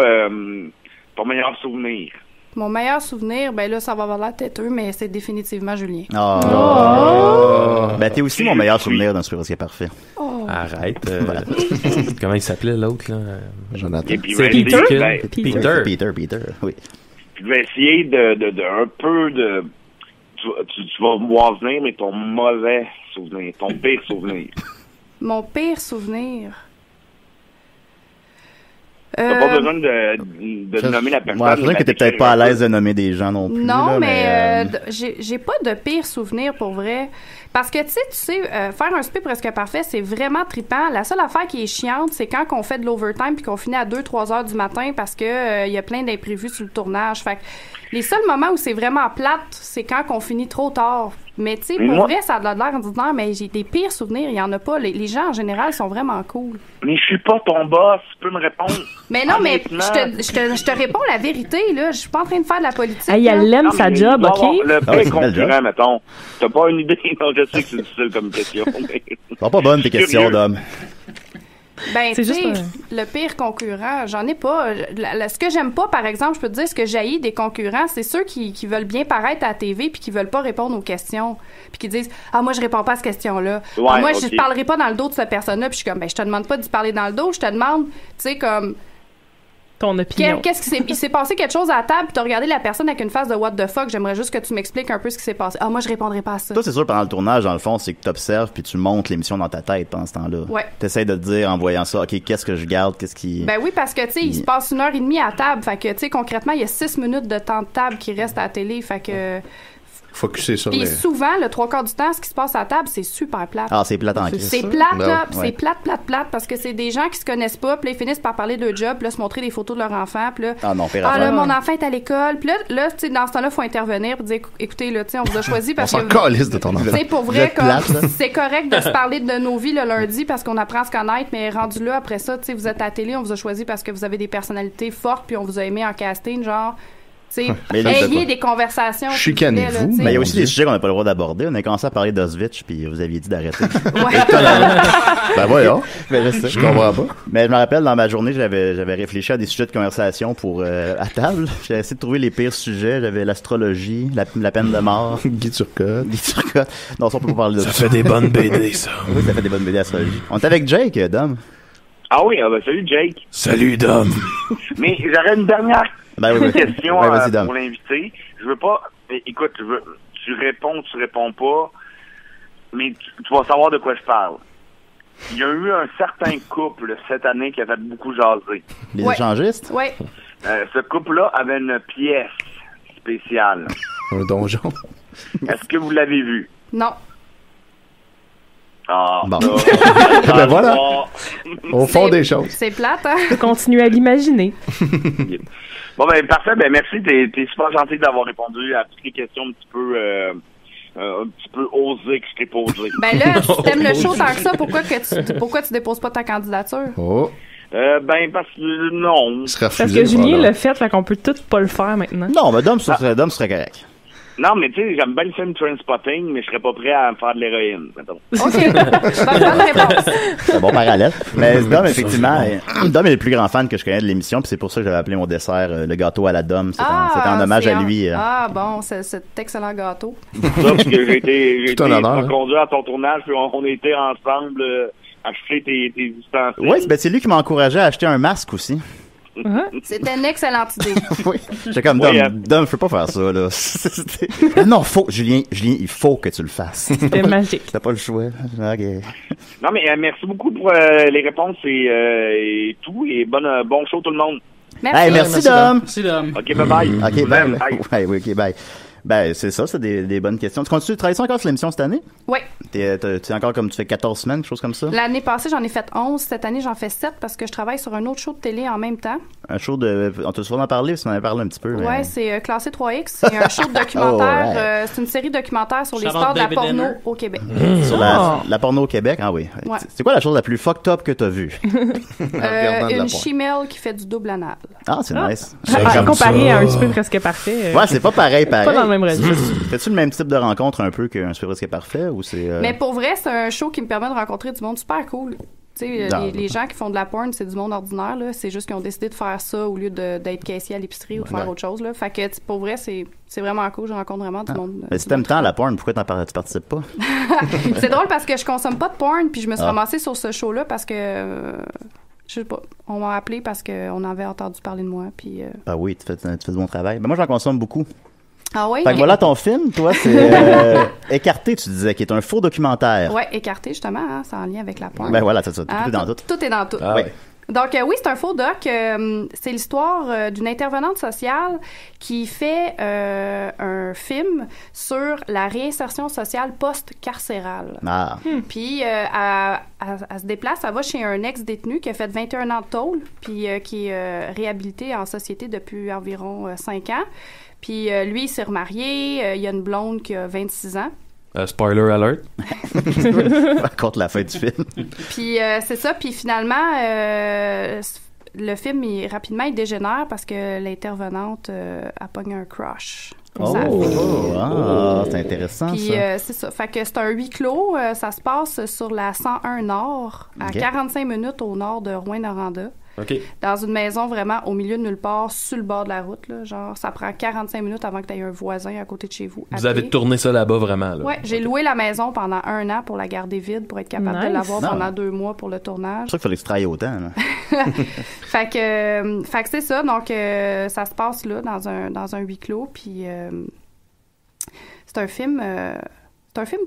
ton meilleur souvenir? Mon meilleur souvenir, ben là, ça va avoir l'air têteux, mais c'est définitivement Julien. Ben, t'es aussi mon meilleur souvenir d'un souper presque parfait. Arrête. Comment il s'appelait l'autre, là? Jonathan. C'est Peter? Peter, oui. Puis tu vas essayer de un peu de... Tu vas voir venir, mais ton mauvais souvenir, ton pire souvenir. Mon pire souvenir... T'as pas besoin de nommer la personne. Ouais, je dirais que t'es peut-être pas à l'aise de nommer des gens non plus. Non, là, mais j'ai pas de pire souvenir pour vrai. Parce que, tu sais, faire un souper presque parfait, c'est vraiment trippant. La seule affaire qui est chiante, c'est quand on fait de l'overtime puis qu'on finit à 2-3 heures du matin parce que y a plein d'imprévus sur le tournage. Fait que les seuls moments où c'est vraiment plate, c'est quand on finit trop tard. Mais, tu sais, pour vrai, ça a de l'air ordinaire, mais j'ai des pires souvenirs. Il y en a pas. Les gens, en général, sont vraiment cool. Mais je suis pas ton boss. Tu peux me répondre. Mais non, mais je te réponds la vérité, là. Je suis pas en train de faire de la politique. Hey, elle aime sa job, OK? Le pire concurrent, mettons. T'as pas une idée? Non, je sais que c'est difficile comme question. C'est pas bonne tes questions, Dom. Ben, tu sais, le pire concurrent, j'en ai pas. Ce que j'aime pas, par exemple, je peux te dire, ce que j'haïs des concurrents, c'est ceux qui veulent bien paraître à la TV puis qui veulent pas répondre aux questions. Puis qui disent « Ah, moi, je réponds pas à cette question-là. Ouais, moi, je parlerai pas dans le dos de cette personne-là. » Puis je suis comme « Ben, je te demande pas d'y parler dans le dos. Je te demande, tu sais, comme... » Ton opinion. Il s'est passé quelque chose à la table, puis t'as regardé la personne avec une face de what the fuck. J'aimerais juste que tu m'expliques un peu ce qui s'est passé. Ah, moi, je répondrai pas à ça. Toi, c'est sûr, pendant le tournage, dans le fond, c'est que t'observes puis tu montes l'émission dans ta tête pendant ce temps-là. Ouais. T'essayes de te dire, en voyant ça, OK, qu'est-ce que je garde, qu'est-ce qui... Ben oui, parce que, tu sais, il se passe 1h30 à la table. Fait que, tu sais, concrètement, il y a 6 minutes de temps de table qui reste à la télé. Fait que... Focusser sur Puis souvent, le 3/4 du temps, ce qui se passe à la table, c'est super plate. Ah, c'est plate en crise. C'est plate, là. Ouais. C'est plate, parce que c'est des gens qui se connaissent pas, puis là, ils finissent par parler de leur job, puis là, se montrer des photos de leur enfant, puis là... Ah non, là, mon enfant est à l'école. Puis là, tu sais, dans ce temps-là, il faut intervenir, puis dire, écoutez, là, tu sais, on vous a choisi parce que... On s'en calisse de ton enfant. Tu sais, pour vrai, comme, c'est correct de se parler de nos vies le lundi parce qu'on apprend à se connaître, mais rendu là, après ça, tu sais, vous êtes à la télé, on vous a choisi parce que vous avez des personnalités fortes, puis on vous a aimé en casting, genre... Tu tu sais, Mais là, ayez des conversations. Chicanez-vous. Mais il y a aussi des sujets qu'on n'a pas le droit d'aborder. On a commencé à parler d'Auschwitz, puis vous aviez dit d'arrêter. Ben voyons. Je comprends pas. Mais je me rappelle, dans ma journée, j'avais réfléchi à des sujets de conversation pour à table. J'ai essayé de trouver les pires sujets. J'avais l'astrologie, la peine de mort. Guy Turcotte. Non, ça, on peut pas parler de ça. Ça fait des bonnes BD, ça. Oui, ça fait des bonnes BD astrologie. On est avec Jake, Dom. Ah oui, salut Jake. Salut, Dom. Mais j'aurais une dernière question vas-y, Dom. pour l'inviter. Je veux pas... Écoute, tu réponds pas, mais tu vas savoir de quoi je parle. Il y a eu un certain couple cette année qui a fait beaucoup jaser. Les échangistes? Oui. Ce couple-là avait une pièce spéciale. Un donjon. Est-ce que vous l'avez vu? Non. Ah, bon. Ben voilà. Au fond des choses. C'est plate, hein? Tu peux continuer à l'imaginer. Bon, ben, parfait. Ben, merci. T'es super gentil d'avoir répondu à toutes les questions un petit peu osées que je t'ai posées. Ben là, si t'aimes le show tant que ça, pourquoi tu déposes pas ta candidature? Oh. Ben, parce que non. Parce que Julien l'a fait qu'on peut tout pas le faire maintenant. Non, mais Dom serait correct. Non, mais tu sais, j'aime bien le film Trainspotting, mais je serais pas prêt à me faire de l'héroïne, mettons. OK. Bonne réponse. C'est un bon parallèle. Mais Dom, effectivement, Dom est le plus grand fan que je connais de l'émission, puis c'est pour ça que j'avais appelé mon dessert le gâteau à la Dom. C'était en hommage à lui. Ah bon, c'est cet excellent gâteau. C'est ça, parce que j'ai été honneur, conduit à ton tournage, puis on était ensemble acheter tes ustensiles. Oui, ben c'est lui qui m'a encouragé à acheter un masque aussi. C'était une excellente idée. Oui. J'étais comme, Dom, faut pas faire ça, là. Non, Julien, il faut que tu le fasses. C'était magique. T'as pas le choix. Okay. Non, mais merci beaucoup pour les réponses et tout, et bon show tout le monde. Merci. Hey, merci Dom. Merci, Dom. OK, bye-bye. OK, bye. Oui, OK, bye. Ben, c'est ça, c'est des bonnes questions. Tu continues de travailler encore sur l'émission cette année? Oui. Tu encore comme tu fais 14 semaines, quelque chose comme ça? L'année passée, j'en ai fait 11. Cette année, j'en fais 7 parce que je travaille sur un autre show de télé en même temps. Un show on t'a souvent parlé, parce qu'on en avait parlé un petit peu. Ouais, c'est Classé 3X. C'est un show de documentaire. C'est une série documentaire sur l'histoire de la porno au Québec. Sur la porno au Québec? Ah oui. Ouais. C'est quoi la chose la plus fucked up que t'as vue? Une chimelle qui fait du double anal. Ah, c'est nice. Comparé à un super presque parfait. Ouais, c'est pas pareil. Pas dans le même registre. Fais-tu le même type de rencontre un peu qu'un super presque parfait ou c'est Mais pour vrai, c'est un show qui me permet de rencontrer du monde super cool. Tu sais, les gens qui font de la porn, c'est du monde ordinaire, là. C'est juste qu'ils ont décidé de faire ça au lieu d'être caissier à l'épicerie ou de faire autre chose, là. Fait que, pour vrai, c'est vraiment cool. Je rencontre vraiment du monde. Mais si t'aimes tant la porn, pourquoi tu participes pas? C'est drôle parce que je consomme pas de porn, puis je me suis ramassée sur ce show-là parce que... je sais pas. On m'a appelé parce qu'on avait entendu parler de moi, puis... Ah oui, tu fais du bon travail. Ben moi, j'en consomme beaucoup. Ah oui? Fait que voilà ton film, toi, c'est Écarté, tu disais, qui est un faux documentaire. Ouais, Écarté, justement, hein, c'est en lien avec la porn. Ben voilà, c'est ça, tout est dans tout. Tout est dans tout. Ah, oui. Donc, oui, c'est un faux doc. C'est l'histoire d'une intervenante sociale qui fait un film sur la réinsertion sociale post-carcérale. Ah. Puis, elle se déplace, elle va chez un ex-détenu qui a fait 21 ans de tôle, puis qui est réhabilité en société depuis environ 5 ans. Puis lui, il s'est remarié. Il y a une blonde qui a 26 ans. Spoiler alert. Contre la fin du film. Puis c'est ça. Puis finalement, le film, rapidement, il dégénère parce que l'intervenante a pogné un crush. C'est intéressant. Puis c'est ça. Fait que c'est un huis clos. Ça se passe sur la 101 Nord, à 45 minutes au nord de Rouyn-Noranda. Okay. Dans une maison vraiment au milieu de nulle part, sur le bord de la route. Là, genre, ça prend 45 minutes avant que tu aies un voisin à côté de chez vous. Vous avez tourné ça là-bas vraiment? Là. Oui, j'ai loué la maison pendant 1 an pour la garder vide, pour être capable de l'avoir pendant 2 mois pour le tournage. C'est sûr qu'il fallait que tu travailles autant. Là. Fait que c'est ça. Donc, ça se passe là, dans un huis clos. Puis, c'est un film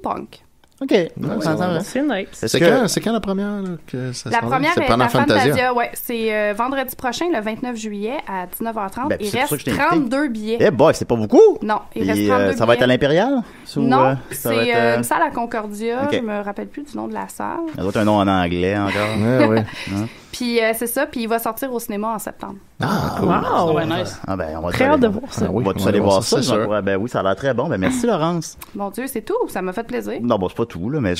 punk. OK. C'est nice. C'est quand la première que ça La première c'est est pendant à Fantasia, ouais. C'est vendredi prochain, le 29 juillet, à 19h30. Il reste 32 billets. Eh boy, c'est pas beaucoup! Non, il reste 32 billets. Ça va être à l'Impérial? Non, c'est une salle à Concordia. Okay. Je me rappelle plus du nom de la salle. Il y a un nom en anglais encore. Ouais. Puis c'est ça, puis il va sortir au cinéma en septembre. Ah, cool. Wow. Ouais, nice. Ah, ben, on va Très hâte de voir ça. On va tous aller voir ça. Ben oui, ça a l'air très bon. Ben merci, Laurence. Mon Dieu, c'est tout. Ça m'a fait plaisir. Non, bon, c'est pas tout, là, mais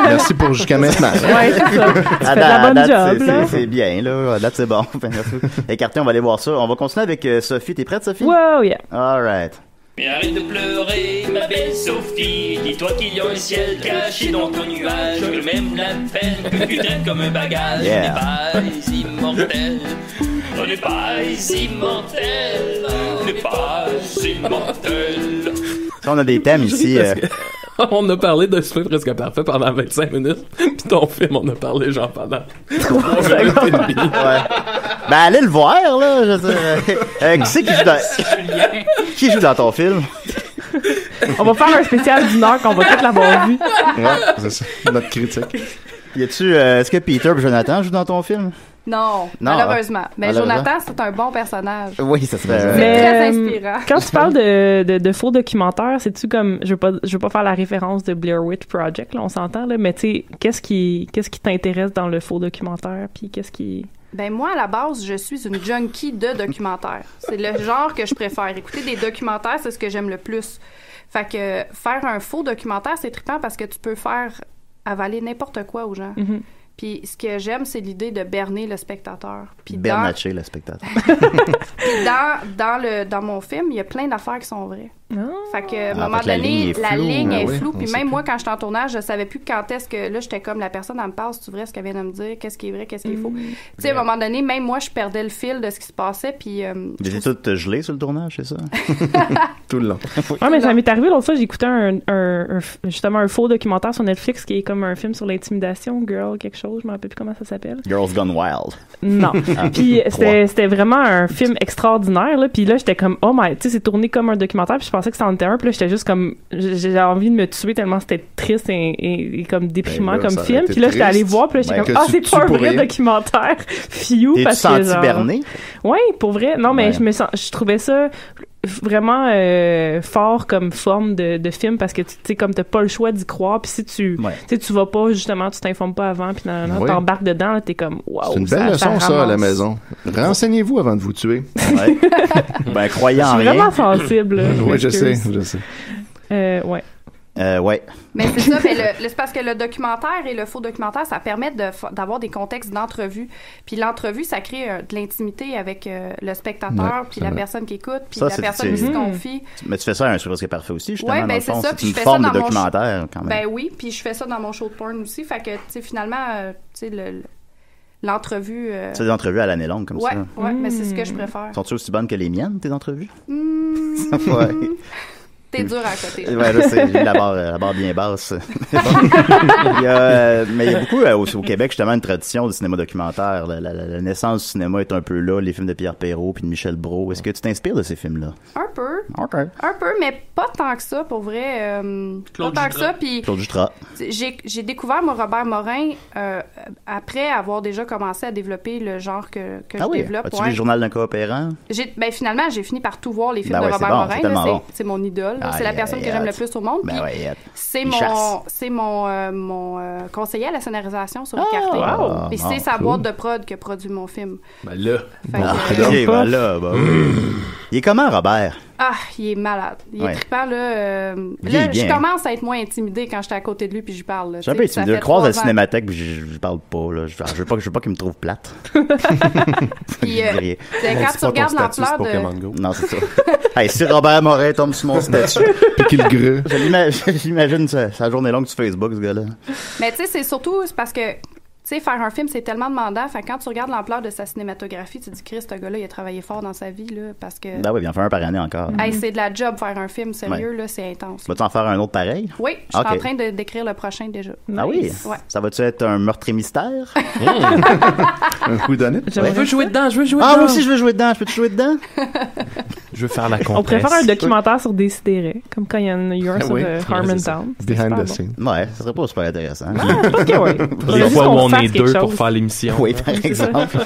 Merci pour jusqu'à maintenant. Ouais, c'est ça. Tu fais de la bonne job, là. C'est bien, là. Là, c'est bon. Écarté, on va aller voir ça. On va continuer avec Sophie. T'es prête, Sophie? Wow, yeah. All right. Mais arrête de pleurer, ma belle Sophie. Dis-toi qu'il y a un ciel caché dans ton nuage. Que même la peine que tu traites comme un bagage. Yeah. On n'est pas immortel. On n'est pas immortel. On n'est pas immortel. Ça, on a des thèmes ici. On a parlé de ce film presque parfait pendant 25 minutes. Puis ton film, on a parlé genre pendant 3 minutes et demie. Ouais. Ben, allez le voir, là. Je veux dire, qui c'est qui joue dans ton film? On va faire un spécial d'une heure qu'on va tous l'avoir vu. Ouais, c'est ça. Notre critique. Est-ce que Peter et Jonathan jouent dans ton film? Non, malheureusement. Mais Jonathan, c'est un bon personnage. Oui, ça serait... C'est très inspirant. Quand tu parles de faux documentaires, c'est-tu comme... Je veux pas faire la référence de Blair Witch Project, là, on s'entend, là, mais tu sais, qu'est-ce qui t'intéresse dans le faux documentaire, puis qu'est-ce qui... Ben moi, à la base, je suis une junkie de documentaires. C'est le genre que je préfère. Écouter des documentaires, c'est ce que j'aime le plus. Fait que faire un faux documentaire, c'est trippant parce que tu peux faire avaler n'importe quoi aux gens. Mm-hmm. Puis ce que j'aime, c'est l'idée de berner le spectateur. Puis Bernatcher le spectateur. Puis dans mon film, il y a plein d'affaires qui sont vraies. Fait que, à un moment donné, la ligne est floue. Puis même moi, quand j'étais en tournage, je savais plus quand est-ce que... Là, j'étais comme, la personne, elle me parle, c'est vrai ce qu'elle vient de me dire, qu'est-ce qui est vrai, qu'est-ce qui est faux. Tu sais, à un moment donné, même moi, je perdais le fil de ce qui se passait. Puis... Vous étiez toutes gelées sur le tournage, c'est ça? Tout le long. Ouais, mais ça m'est arrivé l'autre fois, j'ai écouté justement un faux documentaire sur Netflix qui est comme un film sur l'intimidation, Girl, quelque chose, je me rappelle plus comment ça s'appelle. Girls Gone Wild. Non. Puis c'était vraiment un film extraordinaire, là. Puis là, j'étais comme, oh my, tu sais, c'est tourné comme un documentaire, puis je pensais que c'était en était un, puis là, j'étais juste comme, j'ai envie de me tuer tellement c'était triste et comme déprimant comme film. Puis là, j'étais allée voir, puis là, j'étais comme, c'est pas un vrai documentaire. Fiou, parce que. T'es-tu senti berné? Oui, pour vrai. Non, mais je trouvais ça vraiment fort comme forme de film parce que tu sais comme t'as pas le choix d'y croire, puis si tu vas pas justement, tu t'informes pas avant, puis t'embarques dedans, là, t'es comme wow. C'est une belle leçon ça à la maison. Renseignez-vous avant de vous tuer. Ouais. Ben croyant en rien. Je suis vraiment sensible. Oui, je sais. Ouais. Ouais. Mais c'est ça, mais c'est parce que le documentaire et le faux documentaire, ça permet d'avoir des contextes d'entrevue. Puis l'entrevue, ça crée de l'intimité avec le spectateur, puis la personne qui écoute, puis la personne qui se confie. Mais tu fais ça à un show presque parfait aussi, justement. Ouais, ben c'est ça. C'est une forme de documentaire, quand même. Ben oui, puis je fais ça dans mon show de porn aussi. Fait que, tu sais, finalement, tu sais, l'entrevue... C'est des entrevues à l'année longue, comme ça. Ouais, mais c'est ce que je préfère. Sont-tu aussi bonnes que les miennes, tes entrevues? Ouais. T'es dur à côté. Ouais, là, j'ai la barre bien basse. Mais il y a beaucoup au Québec, justement, une tradition du cinéma documentaire. La naissance du cinéma est un peu là, les films de Pierre Perrault puis de Michel Brault. Est-ce que tu t'inspires de ces films-là? Un peu. OK. Un peu, mais pas tant que ça, pour vrai. Pas tant que ça. Puis Claude Jutras. J'ai découvert, moi, Robert Morin, après avoir déjà commencé à développer le genre que je développe. As-tu vu le Journal d'un coopérant? Ben, finalement, j'ai fini par tout voir les films de Robert Morin. C'est mon idole. C'est la personne que j'aime le plus au monde. C'est mon conseiller à la scénarisation sur Écarté. Puis c'est sa boîte de prod qui a produit mon film. Ben là. Il est comment, Robert? Ah, il est malade. Il est trippant, là. Je commence à être moins intimidée quand j'étais à côté de lui puis je parle. Je suis un peu intimidée. Je croise à la Cinémathèque puis je parle pas, là. Je veux pas qu'il me trouve plate. Puis, quand tu regardes l'ampleur de... Non, c'est ça. Hey, si Robert Morin tombe sur mon statut. Puis qu'il grue. J'imagine sa journée longue sur Facebook, ce gars-là. Mais tu sais, c'est surtout parce que tu sais, faire un film, c'est tellement demandant. Fait que quand tu regardes l'ampleur de sa cinématographie, tu te dis, Christ, ce gars-là, il a travaillé fort dans sa vie, là, parce que... Ben oui, il en fait un par année encore. Hey, c'est de la job faire un film, sérieux, là, c'est intense. Vas-tu en faire un autre pareil? Oui, je suis en train d'écrire le prochain déjà. Ah oui? Ouais. Ça va-tu être un meurtre et mystère? Un coup d'année? Je veux jouer dedans, Ah, moi aussi, je veux jouer dedans. Je peux-tu jouer dedans? Je veux faire la compresse. On préfère un documentaire sur Décideret, comme quand il y en a eu un sur Harmontown. Behind the scenes. Ouais, ça serait pas super intéressant. Les fois où on est deux pour faire l'émission. Oui, par exemple.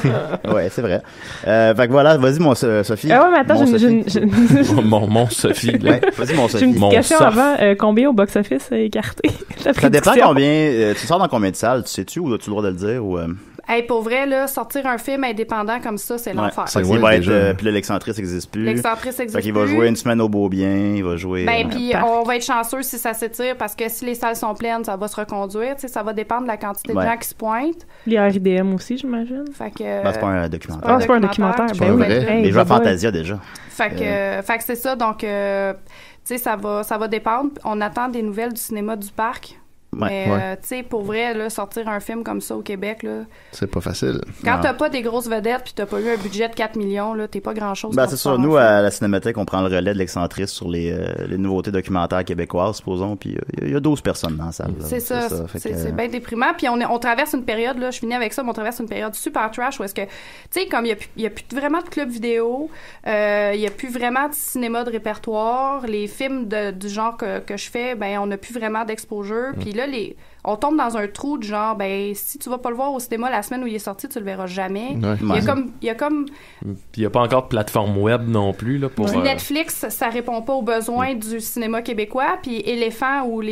Ouais, c'est vrai. Fait que voilà, vas-y, mon Sophie. Ah ouais, mais attends, mon Sophie. Ouais, vas-y, mon Sophie. J'ai une petite question avant. Combien au box-office Écarté? Ça dépend combien. Tu sors dans combien de salles, tu sais-tu, ou as-tu le droit de le dire? Ou, Hey, pour vrai, là, sortir un film indépendant comme ça, c'est l'enfer. Fait qu'il va être, puis là, l'excentrice n'existe plus. L'excentrice existe plus. Fait qu'il va jouer une semaine au Beau-Bien, il va jouer... Ben, puis on va être chanceux si ça s'étire, parce que si les salles sont pleines, ça va se reconduire, tu sais, ça va dépendre de la quantité de gens qui se pointent. Les RIDM aussi, j'imagine. Fait que... Ben, c'est pas un documentaire. C'est pas un documentaire. Ben oui. Les joueurs Fantasia, déjà. Fait que c'est ça, donc, tu sais, ça va dépendre. On attend des nouvelles du cinéma du parc. Mais, tu sais, pour vrai, là, sortir un film comme ça au Québec, là... C'est pas facile. Quand t'as pas des grosses vedettes puis t'as pas eu un budget de 4 millions, là, t'es pas grand-chose. Ben, c'est sûr. Nous, à la Cinémathèque, on prend le relais de l'excentrice sur les nouveautés documentaires québécoises, supposons, puis il y a 12 personnes dans la salle. C'est ça. C'est bien déprimant. Puis on traverse une période, là, je finis avec ça, mais on traverse une période super trash où est-ce que, tu sais, comme il y a plus vraiment de clubs vidéo, il y a plus vraiment de cinéma de répertoire, les films du genre que je fais, ben, on n'a plus vraiment d'exposure. Puis là, on tombe dans un trou de genre, ben, si tu vas pas le voir au cinéma la semaine où il est sorti, tu le verras jamais. Ouais. Il y a comme... Puis il y a pas encore de plateforme web non plus, là, pour... Netflix, ça répond pas aux besoins du cinéma québécois, puis Éléphant ou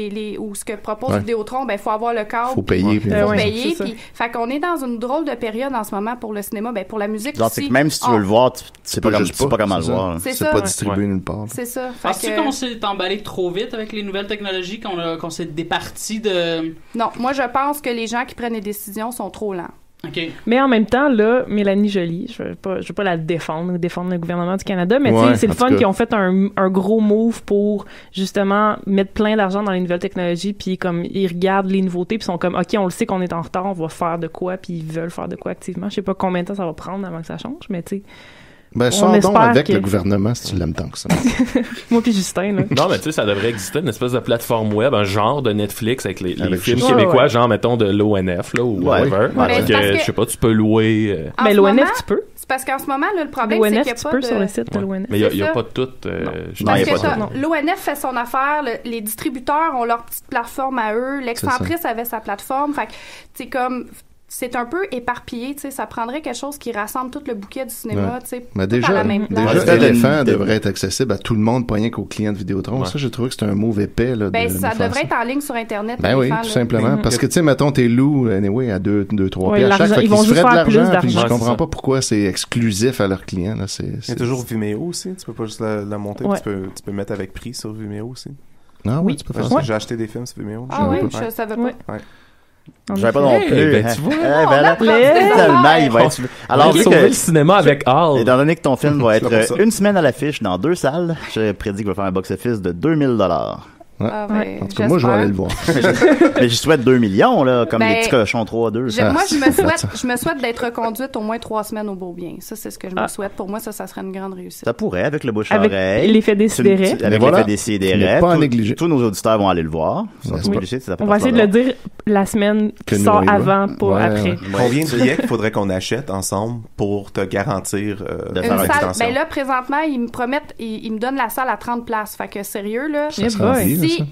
ce que propose Vidéotron, ben, faut avoir le câble. Faut payer. Faut payer, puis... Fait qu'on est dans une drôle de période en ce moment pour le cinéma, ben, pour la musique genre, aussi. C'est que même si tu veux le voir, tu sais pas comment le voir. C'est pas distribué nulle part. C'est ça. Penses-tu qu'on s'est emballé trop vite avec les nouvelles technologies, qu'on s'est départi de... Non, moi, je pense que les gens qui prennent les décisions sont trop lents. Okay. Mais en même temps, là, Mélanie Joly, je veux pas la défendre le gouvernement du Canada, mais tu sais, c'est le fun qu'ils ont fait un gros move pour justement mettre plein d'argent dans les nouvelles technologies, puis comme ils regardent les nouveautés, puis sont comme, ok, on le sait qu'on est en retard, on va faire de quoi, puis ils veulent faire de quoi activement. Je sais pas combien de temps ça va prendre avant que ça change, mais tu sais. Ben, sors donc avec le gouvernement si tu l'aimes tant que ça. Moi puis Justin, là. Non, mais tu sais, ça devrait exister une espèce de plateforme web, un genre de Netflix avec les films québécois, genre, mettons, de l'ONF, là, ou whatever. Je sais pas, tu peux louer... Mais l'ONF, tu peux. C'est parce qu'en ce moment, là, le problème, c'est qu'il n'y a pas tu peux sur le site de l'ONF. Mais il n'y a pas tout... Parce que l'ONF fait son affaire, les distributeurs ont leur petite plateforme à eux, l'excentrice avait sa plateforme, fait que, tu sais, comme... C'est un peu éparpillé, tu sais, ça prendrait quelque chose qui rassemble tout le bouquet du cinéma, tu sais, mais déjà, à la même place. Déjà, Éléphant devrait être accessible à tout le monde, pas rien qu'aux clients de Vidéotron. Ouais. Ça, j'ai trouvé que c'était un move épais, là. Ben, ça devrait être en ligne sur Internet. Ben oui, tout simplement. Parce que, tu sais, mettons, t'es loup, anyway, à 2-3 pieds à chaque, ils vont se juste faire de plus l'argent, puis d'argent. je comprends pas pourquoi c'est exclusif à leurs clients, là. Il y a toujours Vimeo aussi, tu peux pas juste la monter, tu peux mettre avec prix sur Vimeo aussi. Ah oui, tu peux faire ça. J'ai acheté des films sur Vimeo. Ah oui, je savais pas. J'avais pas non plus. Ben, tu vois. Tellement, il va être... Alors, on va sauver le cinéma avec Hall. Étant donné que ton film va être une semaine à l'affiche dans 2 salles, je prédis qu'il va faire un box-office de 2000 $. Ouais. En tout cas, moi, je vais aller le voir. Mais j'y souhaite 2 millions, là, comme les petits cochons 3-2. Moi, je me souhaite d'être reconduite au moins 3 semaines au Beau-Bien. Ça, c'est ce que je me souhaite. Pour moi, ça serait une grande réussite. Ça pourrait, avec le bouche-oreille. Avec l'effet Décidéré. Avec l'effet Décidéré. Pas à négliger. Tous nos auditeurs vont aller le voir. On va essayer de le dire la semaine qui sort avant, pas après. Combien de billets qu'il faudrait qu'on achète ensemble pour te garantir de faire une extension? Ben là, présentement, ils me promettent, ils me donnent la salle à 30 places. Fait que sérieux, là.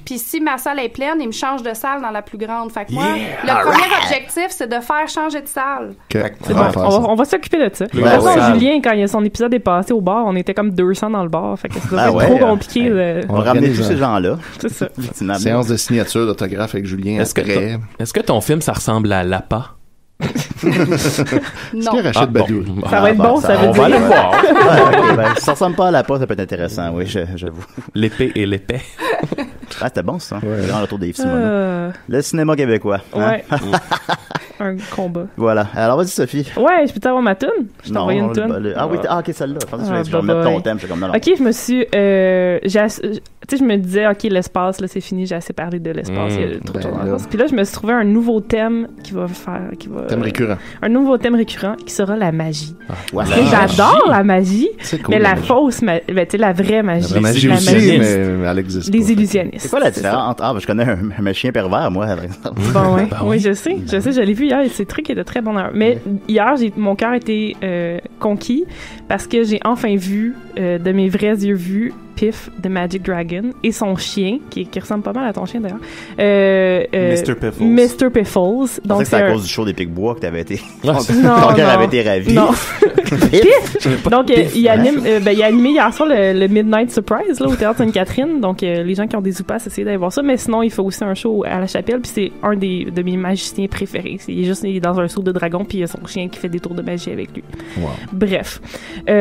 Puis si ma salle est pleine, ils me changent de salle dans la plus grande. Fait que moi, le premier objectif, c'est de faire changer de salle. C'est bon, on va s'occuper de ça. Julien, quand son épisode est passé au bar, on était comme 200 dans le bar. Fait que ça va être trop compliqué. On va ramener tous ces gens-là. C'est ça. Séance de signature d'autographe avec Julien. Est-ce que ton film, ça ressemble à Lapa? Non. Badou. Ça va être bon, ça veut dire. On va le voir. Ça ressemble pas à Lapa, ça peut être intéressant, oui, j'avoue. L'épée et l'épée. Ah, c'était bon, ça. Grand retour d'Yves Simoneau. Le cinéma québécois. Ouais. Un combat. Voilà. Alors, vas-y, Sophie. Ouais, je peux t'avoir ma toune? Je t'ai envoyé une toune. Ah oui, ok, celle-là. Je pensais que je vais remettre ton thème. Comme, non. Ok, je me suis... tu sais, je me disais, ok, l'espace, là, c'est fini, j'ai assez parlé de l'espace. Il y a trop de choses dans l'espace. Puis là, je me suis trouvé un nouveau thème thème récurrent. Un nouveau thème récurrent qui sera la magie. J'adore la magie, mais la fausse magie. Tu sais, la vraie magie. La vraie magie aussi, mais elle existe. Les illusionnistes. C'est quoi la différence entre... je connais un chien pervers, moi, par exemple. Bon, ouais. Oui, je sais, je l'ai vu hier, et c'est truc qui était très bon. Mais hier, mon cœur était conquis parce que j'ai enfin vu, de mes vrais yeux vus, Piff the Magic Dragon et son chien, qui ressemble pas mal à ton chien d'ailleurs. Mr. Piffles. Donc c'est à cause du show des Pic-Bois que t'avais été... Ton cœur avait été ravi. Non. Donc, il a animé hier soir le Midnight Surprise là, au Théâtre Sainte-Catherine. Donc, les gens qui ont des soupasses, essayez d'aller voir ça. Mais sinon, il fait aussi un show à la Chapelle. Puis c'est un de mes magiciens préférés. Il est dans un saut de dragon. Puis il y a son chien qui fait des tours de magie avec lui. Wow. Bref.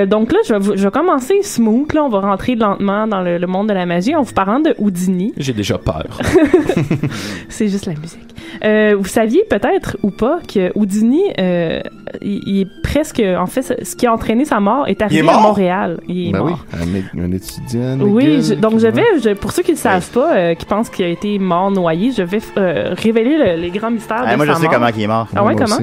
Donc là, je vais commencer smooth. Là, on va rentrer lentement dans le monde de la magie en vous parlant de Houdini. J'ai déjà peur. C'est juste la musique. Vous saviez peut-être ou pas que Houdini, il est presque... En fait, ce qui a entraîné sa mort est arrivé à Montréal. Il est mort. Oui, un étudiant. Oui, pour ceux qui ne le savent pas, qui pensent qu'il a été mort noyé, je vais révéler les grands mystères de sa mort. Moi, je sais comment il est mort. Ah ouais, comment?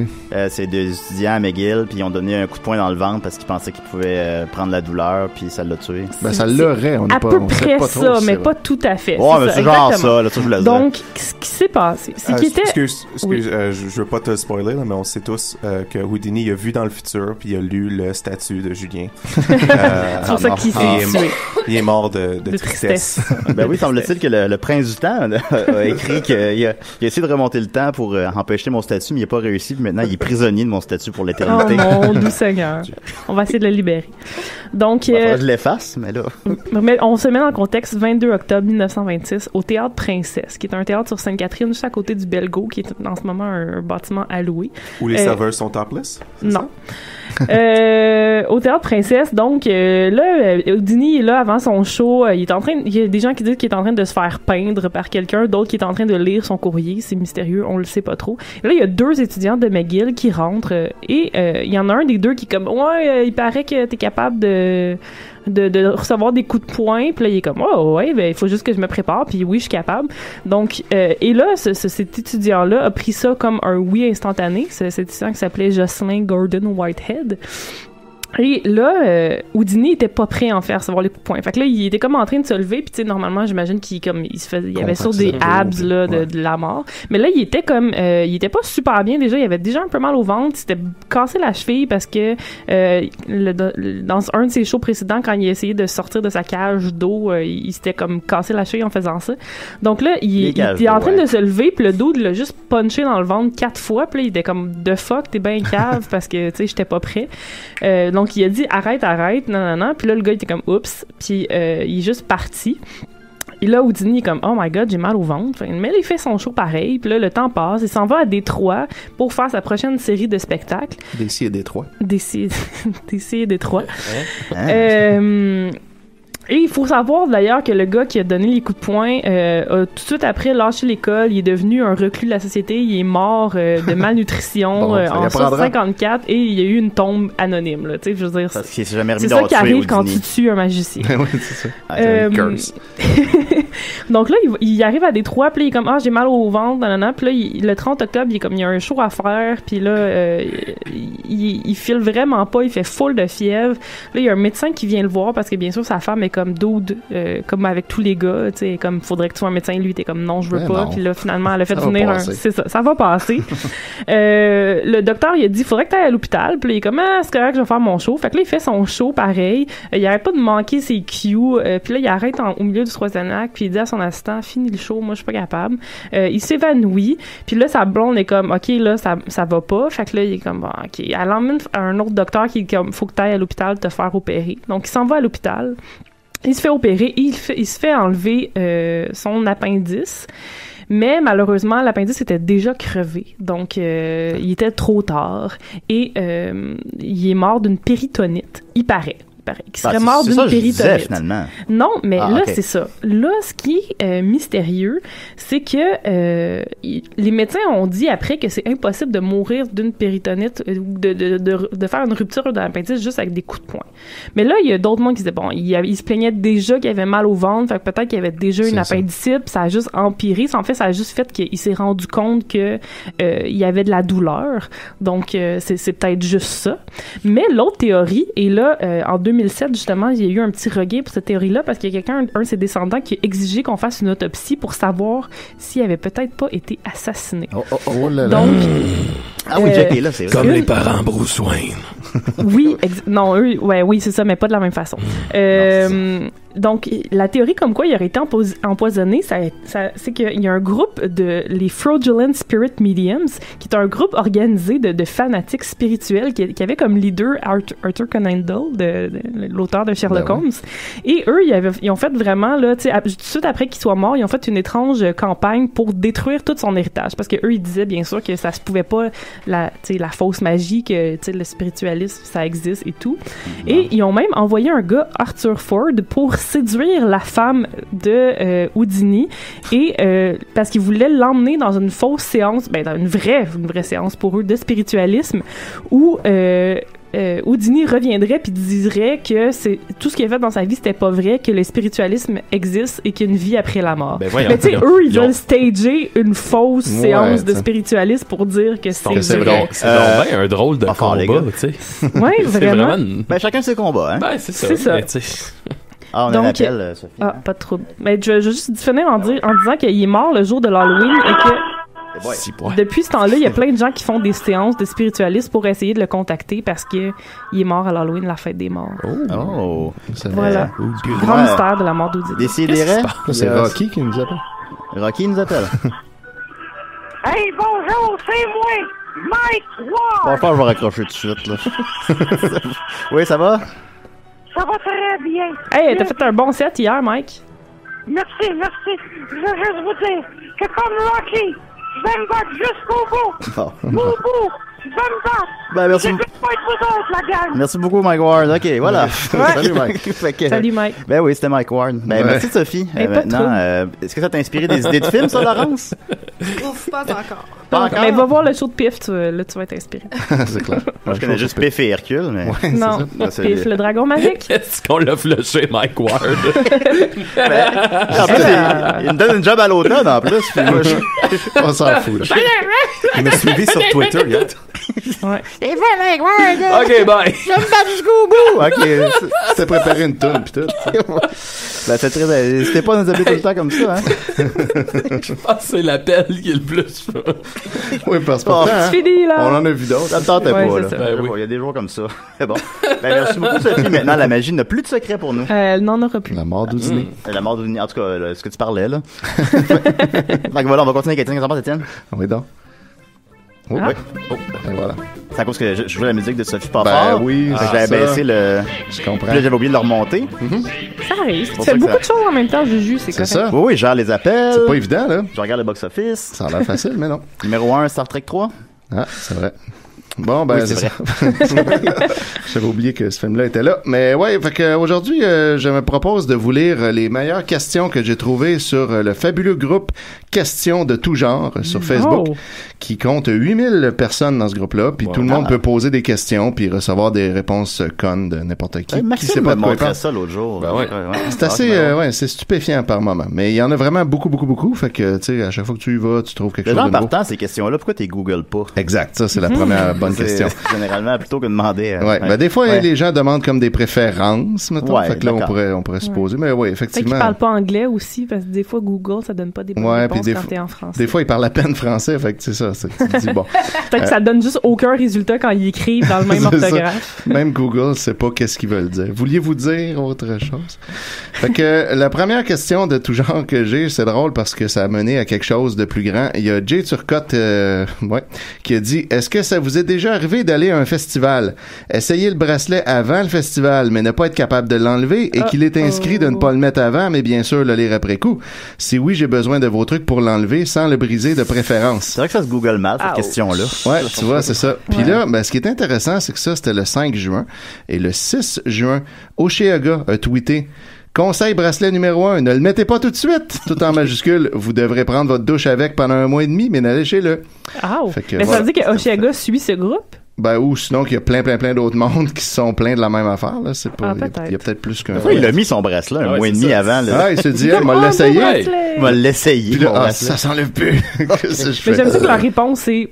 C'est des étudiants à McGill, puis ils ont donné un coup de poing dans le ventre parce qu'ils pensaient qu'ils pouvaient prendre la douleur, puis ça l'a tué. Ça l'aurait, on à peu près ça, mais pas tout à fait. Ouais, mais c'est genre ça, là, ça je voulais dire. Donc, ce qui s'est passé, c'est qu'il était... Excuse, je veux pas te spoiler, là, mais on sait tous que Houdini a vu dans le futur, puis il a lu le statut de Julien. C'est pour ça qu'il s'est tué. Il est mort de tristesse. Ben oui, semble-t-il que le prince du temps a écrit qu'il a essayé de remonter le temps pour empêcher mon statut, mais il n'a pas réussi, puis maintenant il est prisonnier de mon statut pour l'éternité. Oh mon doux Seigneur. On va essayer de le libérer. Donc, je l'efface, mais là... Mais on se met dans le contexte 22 octobre 1926 au Théâtre Princesse, qui est un théâtre sur Sainte-Catherine, juste à côté du Belgo, qui est en ce moment un bâtiment à louer. Où les serveurs sont topless? Non. Au Théâtre Princesse, donc là, Houdini est là avant son show. Il y a des gens qui disent qu'il est en train de se faire peindre par quelqu'un, d'autres qui est en train de lire son courrier. C'est mystérieux, on le sait pas trop. Et là, il y a 2 étudiants de McGill qui rentrent et il y en a un des 2 qui est comme il paraît que t'es capable de recevoir des coups de poing, puis là il est comme il faut juste que je me prépare, puis oui, je suis capable. Donc et là cet étudiant là a pris ça comme un oui instantané. Cet étudiant qui s'appelait Jocelyn Gordon Whitehead. Et là, Houdini était pas prêt en fait à recevoir les coups de poing. Fait que là, il était comme en train de se lever, puis tu sais, normalement, j'imagine qu'il y avait sur des abs là de la mort. Mais là, il était comme, il était pas super bien déjà. Il avait déjà un peu mal au ventre. Il s'était cassé la cheville parce que dans un de ses shows précédents, quand il a essayé de sortir de sa cage d'eau, il s'était comme cassé la cheville en faisant ça. Donc là, il était en train de se lever, puis le dude l'a juste punché dans le ventre 4 fois. Puis là, il était comme the fuck, t'es bien cave parce que tu sais, j'étais pas prêt. Donc il a dit arrête, non. Puis là le gars il était comme oups, puis il est juste parti. Et là Houdini est comme oh my god, j'ai mal au ventre. Mais là, il fait son show pareil, puis là le temps passe, il s'en va à Détroit pour faire sa prochaine série de spectacles. D'ici à Détroit. D'ici à Détroit. Et il faut savoir d'ailleurs que le gars qui a donné les coups de poing a tout de suite après lâché l'école, il est devenu un reclus de la société, il est mort de malnutrition en 1954 et il y a eu une tombe anonyme là, tu sais, je veux dire. Parce qu'il s'est jamais remis c'est ça qui arrive quand tu tues un magicien. Oui, c'est ça. Donc là, il arrive à Détroit, puis il est comme j'ai mal au ventre, nanana. Puis là, le 30 octobre, il est comme il y a un show à faire, puis là il file vraiment pas, il fait full de fièvre. Là, il y a un médecin qui vient le voir parce que bien sûr sa femme est comme dude, comme avec tous les gars, tu sais, comme faudrait que tu sois un médecin, lui t'es comme non, je veux pas. Puis là finalement elle a fait venir c'est ça va passer. Le docteur il a dit faudrait que t'ailles à l'hôpital, puis là, il est comme c'est correct, je vais faire mon show. Fait que là il fait son show pareil, il arrête pas de manquer ses cues, puis là il arrête au milieu du troisième acte, puis il dit à son assistant finis le show, moi je suis pas capable. Il s'évanouit, puis là sa blonde est comme ok là ça va pas. Fait que là il est comme ok, elle emmène un autre docteur qui est comme faut que t'ailles à l'hôpital te faire opérer. Donc il s'en va à l'hôpital. Il se fait opérer, il se fait enlever son appendice, mais malheureusement l'appendice était déjà crevé, donc il était trop tard et il est mort d'une péritonite, il paraît. Qui serait mort d'une péritonite. Finalement. Non, mais là, okay. C'est ça. Là, ce qui est mystérieux, c'est que les médecins ont dit après que c'est impossible de mourir d'une péritonite ou de faire une rupture de l'appendice juste avec des coups de poing. Mais là, il y a d'autres monde qui disaient, bon, il se plaignait déjà qu'il avait mal au ventre, fait que peut-être qu'il y avait déjà une appendicite, puis ça a juste empiré. En fait, ça a juste fait qu'il s'est rendu compte que il y avait de la douleur. Donc, c'est peut-être juste ça. Mais l'autre théorie, et là, en 2007, justement, il y a eu un petit regain pour cette théorie-là parce qu'il y a un de ses descendants qui a exigé qu'on fasse une autopsie pour savoir s'il avait peut-être pas été assassiné. Oh là là. Donc, oui, Jack est là, c'est comme les parents Bruce Wayne. Oui, oui, c'est ça, mais pas de la même façon. donc, la théorie comme quoi il aurait été empoisonné, c'est qu'il y a un groupe de les Fraudulent Spirit Mediums, qui est un groupe organisé de fanatiques spirituels qui avait comme leader Arthur Conan Doyle, l'auteur de Sherlock Holmes. Et eux, ils ont fait vraiment, là, tout de suite après qu'il soit mort, ils ont fait une étrange campagne pour détruire tout son héritage. Parce que eux, ils disaient bien sûr que ça se pouvait pas, la fausse magie, que le spiritualisme, ça existe et tout. Et ils ont même envoyé un gars, Arthur Ford, pour séduire la femme de Houdini, et parce qu'ils voulaient l'emmener dans une fausse séance, dans une vraie séance pour eux de spiritualisme, où Houdini reviendrait puis dirait que tout ce qu'il a fait dans sa vie c'était pas vrai, que le spiritualisme existe et qu'il y a une vie après la mort. Mais tu sais, eux ils veulent stager une fausse séance de spiritualisme pour dire que c'est vrai. C'est bien un drôle de combat, tu sais. Oui, vraiment. Chacun ses combats, hein. C'est ça. C'est ça. On a un appel, Sophie. Pas de trouble. Mais je vais juste finir en disant qu'il est mort le jour de l'Halloween et que depuis ce temps-là, il y a plein de gens qui font des séances de spiritualistes pour essayer de le contacter parce qu'il est mort à l'Halloween, la fête des morts. Oh! Voilà. Grand mystère de la mort d'Houdini. Décidérez. C'est Rocky qui nous appelle. Rocky nous appelle. Hey, bonjour, c'est moi, Mike Ward! Bon, je vais raccrocher tout de suite, là. Oui, ça va? Ça va très bien. Hey, t'as fait un bon set hier, Mike. Merci. Je veux juste vous dire que comme Rocky, je vais me battre jusqu'au bout. Au bout, je vais me battre. Merci. Je vais pas être vous autres, la gang. Merci beaucoup, Mike Ward. OK, voilà. Salut, Mike. Salut, Mike. Ben oui, c'était Mike Ward. Merci, Sophie. Maintenant, est-ce que ça t'a inspiré des idées de films, ça, Laurence? Ouf, pas encore. Pas encore? Mais va voir le show de Pif, là, tu vas être inspiré. C'est clair. Moi, je connais juste Pif et Hercule, mais... Non, Pif, le dragon magique. Est-ce qu'on l'a flushé, Mike Ward? En plus, il me donne une job à l'automne, en plus. Puis moi, on s'en fout. Il m'a suivi sur Twitter, hier. Ouais. C'est vrai, Mike Ward. OK, bye. Je vais me battre jusqu'au bout. OK. C'était préparé une toune pis tout. C'est très... C'était pas nous appeler tout le temps comme ça, hein? Je pense que c'est l'appel qui est le plus... Oui, parce que pourtant, c'est fini, là. on en a vu d'autres. Ça me tentait pas, là. Oui. Il y a des jours comme ça. Bon. Merci beaucoup, Sophie. Maintenant, la magie n'a plus de secret pour nous. Elle n'en aura plus. La mort d'Houdini. La mort d'Houdini. En tout cas, ce que tu parlais, là. Donc voilà, on va continuer avec Étienne. Qu'est-ce que t'en penses, Étienne? Oui, donc. Oh, oui. Et voilà. C'est à cause que je jouais la musique de Sophie pas Ben fort. oui, j'avais baissé le... Je comprends. Puis là, j'avais oublié de le remonter. Ça arrive. Tu fais beaucoup de choses en même temps, Juju, c'est correct. ça. Oui, je gère les appels. C'est pas évident, là. Je regarde le box-office. Ça a l'air facile, mais non. Numéro 1, Star Trek 3. Ah, c'est vrai. Bon, ben, oui, c'est ça. vrai. J'avais oublié que ce film-là était là. Mais ouais, fait que aujourd'hui, je me propose de vous lire les meilleures questions que j'ai trouvées sur le fabuleux groupe Questions de tout genre sur Facebook, qui compte 8000 personnes dans ce groupe-là. Puis tout le monde peut poser des questions puis recevoir des réponses connes de n'importe qui. Maxime sait pas de quoi il parle. ça l'autre jour. Ben ouais. C'est assez, c'est stupéfiant par moment. Mais il y en a vraiment beaucoup. Fait que, tu sais, à chaque fois que tu y vas, tu trouves quelque chose de nouveau. Partant, ces questions-là, pourquoi t'es Google pas? Exact, ça, c'est la première bonne question. Généralement, plutôt que de demander. Ben, des fois, les gens demandent comme des préférences, mettons. Fait que là, on pourrait supposer. Mais oui, effectivement. Fait qu'ils parlent pas anglais aussi, parce que des fois, Google, ça donne pas des bonnes réponses quand t'es en français. Des fois, ils parlent à peine français, fait que c'est ça. Tu te dis, bon. Peut-être que ça donne juste aucun résultat quand ils écrivent dans le même orthographe. Même Google sait pas qu'est-ce qu'ils veulent dire. Vouliez-vous dire autre chose? Fait que la première question de tout genre que j'ai, c'est drôle parce que ça a mené à quelque chose de plus grand. Il y a Jay Turcotte, qui a dit, est-ce que ça vous est déjà arrivé d'aller à un festival, essayer le bracelet avant le festival, mais ne pas être capable de l'enlever et qu'il est inscrit de ne pas le mettre avant, mais bien sûr le lire après coup? Si oui, j'ai besoin de vos trucs pour l'enlever sans le briser de préférence. C'est vrai que ça se Google mal, cette question-là. Ouais, tu vois, c'est ça. Puis là, ce qui est intéressant, c'est que ça, c'était le 5 juin. Et le 6 juin, Osheaga a tweeté: conseil bracelet numéro 1, ne le mettez pas tout de suite, tout en majuscule. Vous devrez prendre votre douche avec pendant 1 mois et demi, mais n'allez-le. Mais ça veut dire que Osheaga suit ce groupe? Ben, ou sinon qu'il y a plein d'autres mondes qui sont pleins de la même affaire, là. C'est pas, il y a peut-être plus qu'un. Il a mis son bracelet 1 mois et demi avant, là. Ah, il se dit, m'a l'essayé. M'a l'essayé. Ça s'enlève plus. Mais j'aime ça que leur réponse, c'est,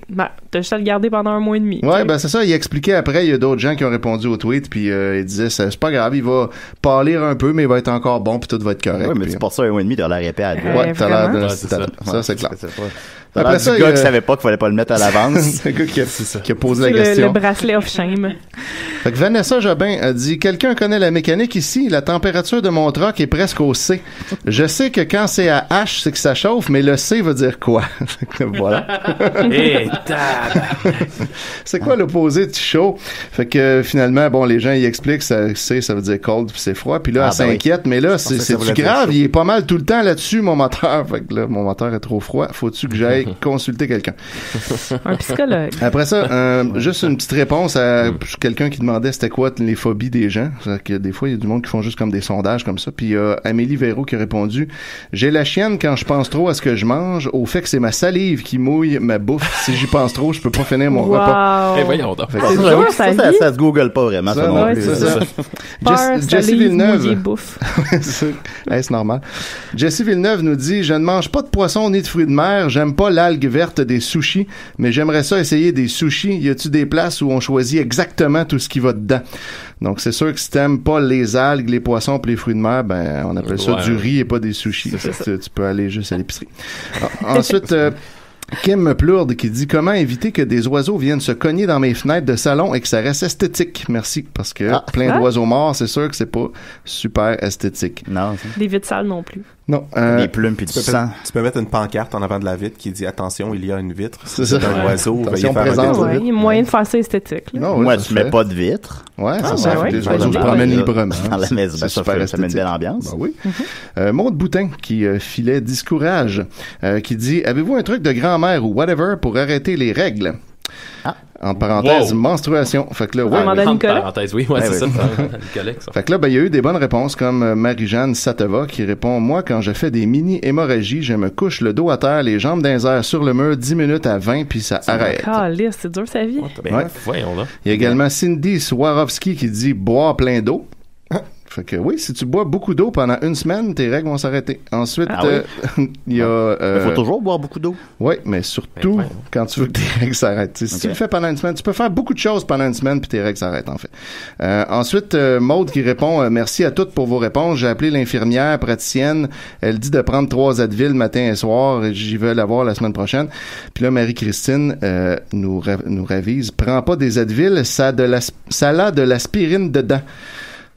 t'as juste à le garder pendant 1 mois et demi. Ouais, ben, c'est ça. Il expliquait après, il y a d'autres gens qui ont répondu au tweet, puis il disait, c'est pas grave, il va pâlir un peu, mais il va être encore bon, puis tout va être correct. Ouais, mais tu portes ça 1 mois et demi, t'as l'air épais à deux. Ouais, t'as l'air de, ça, c'est clair. Après ça, le gars qui savait pas qu'il fallait pas le mettre à l'avance. C'est le gars qui a posé la question. Le bracelet of shame. Fait que Vanessa Jobin a dit « Quelqu'un connaît la mécanique ici? La température de mon truck est presque au C. Je sais que quand c'est à H, c'est que ça chauffe, mais le C veut dire quoi? » Voilà. C'est quoi l'opposé de chaud? Fait que finalement, bon, les gens ils expliquent ça veut dire cold puis c'est froid. Puis là, elle s'inquiète, mais là, c'est-tu grave? Il est pas mal tout le temps là-dessus, mon moteur. Fait que là, mon moteur est trop froid. Faut-tu que j'aille consulter quelqu'un? Un psychologue. Après ça, juste une petite réponse à quelqu'un qui demandait c'était quoi les phobies des gens. C'est-à-dire que des fois, il y a du monde qui font juste comme des sondages comme ça. Puis Amélie Véro qui a répondu « J'ai la chienne quand je pense trop à ce que je mange, au fait que c'est ma salive qui mouille ma bouffe. Si j'y pense trop, je peux pas finir mon repas. » Et voyons donc. Ça se google pas vraiment. Ça non plus. C'est ça. Jessie Villeneuve. C'est normal. Jessie Villeneuve nous dit « Je ne mange pas de poisson ni de fruits de mer. J'aime pas l'algue verte des sushis, mais j'aimerais ça essayer des sushis. Y a-tu des places où on choisit exactement tout ce qui va dedans? » Donc, c'est sûr que si t'aimes pas les algues, les poissons pis les fruits de mer, ben, on appelle ça du riz et pas des sushis. Tu peux aller juste à l'épicerie. Ensuite, Kim Plourde qui dit « Comment éviter que des oiseaux viennent se cogner dans mes fenêtres de salon et que ça reste esthétique? » Merci, parce que plein d'oiseaux morts, c'est sûr que c'est pas super esthétique. Non. Des vitres sales non plus. Non. Des plumes puis du sang. Tu peux mettre une pancarte en avant de la vitre qui dit « Attention, il y a une vitre. » C'est ça. Un oiseau. Attention, présence. Il y a moyen de faire ça esthétique. Non, moi, tu mets pas de vitre. Ouais, c'est ça. Les oiseaux se promènent librement. Dans la maison. Ça met une belle ambiance. Ben oui. Maude Boutin qui filait discourage, qui dit « Avez-vous un truc de grand-mère ou whatever pour arrêter les règles? » En parenthèse, menstruation. Fait que là, en parenthèse, oui, c'est ça. Fait que là, ben, il y a eu des bonnes réponses, comme Marie-Jeanne Sateva qui répond « Moi, quand je fais des mini-hémorragies, je me couche le dos à terre, les jambes dans les airs sur le mur, 10 minutes à 20, puis ça arrête. » C'est dur sa vie. Voyons là. Il y a également Cindy Swarovski qui dit « Boire plein d'eau. » Fait que oui, si tu bois beaucoup d'eau pendant une semaine, tes règles vont s'arrêter. Ensuite, il y a... Il faut toujours boire beaucoup d'eau. Oui, mais surtout quand tu veux que tes règles s'arrêtent. Si tu le fais pendant une semaine, tu peux faire beaucoup de choses pendant une semaine puis tes règles s'arrêtent, en fait. Ensuite, Maude qui répond merci à toutes pour vos réponses. J'ai appelé l'infirmière praticienne. Elle dit de prendre 3 Advil matin et soir. J'y vais la voir la semaine prochaine. Puis là, Marie-Christine nous ravise. Prends pas des Advil, ça a de l'aspirine dedans.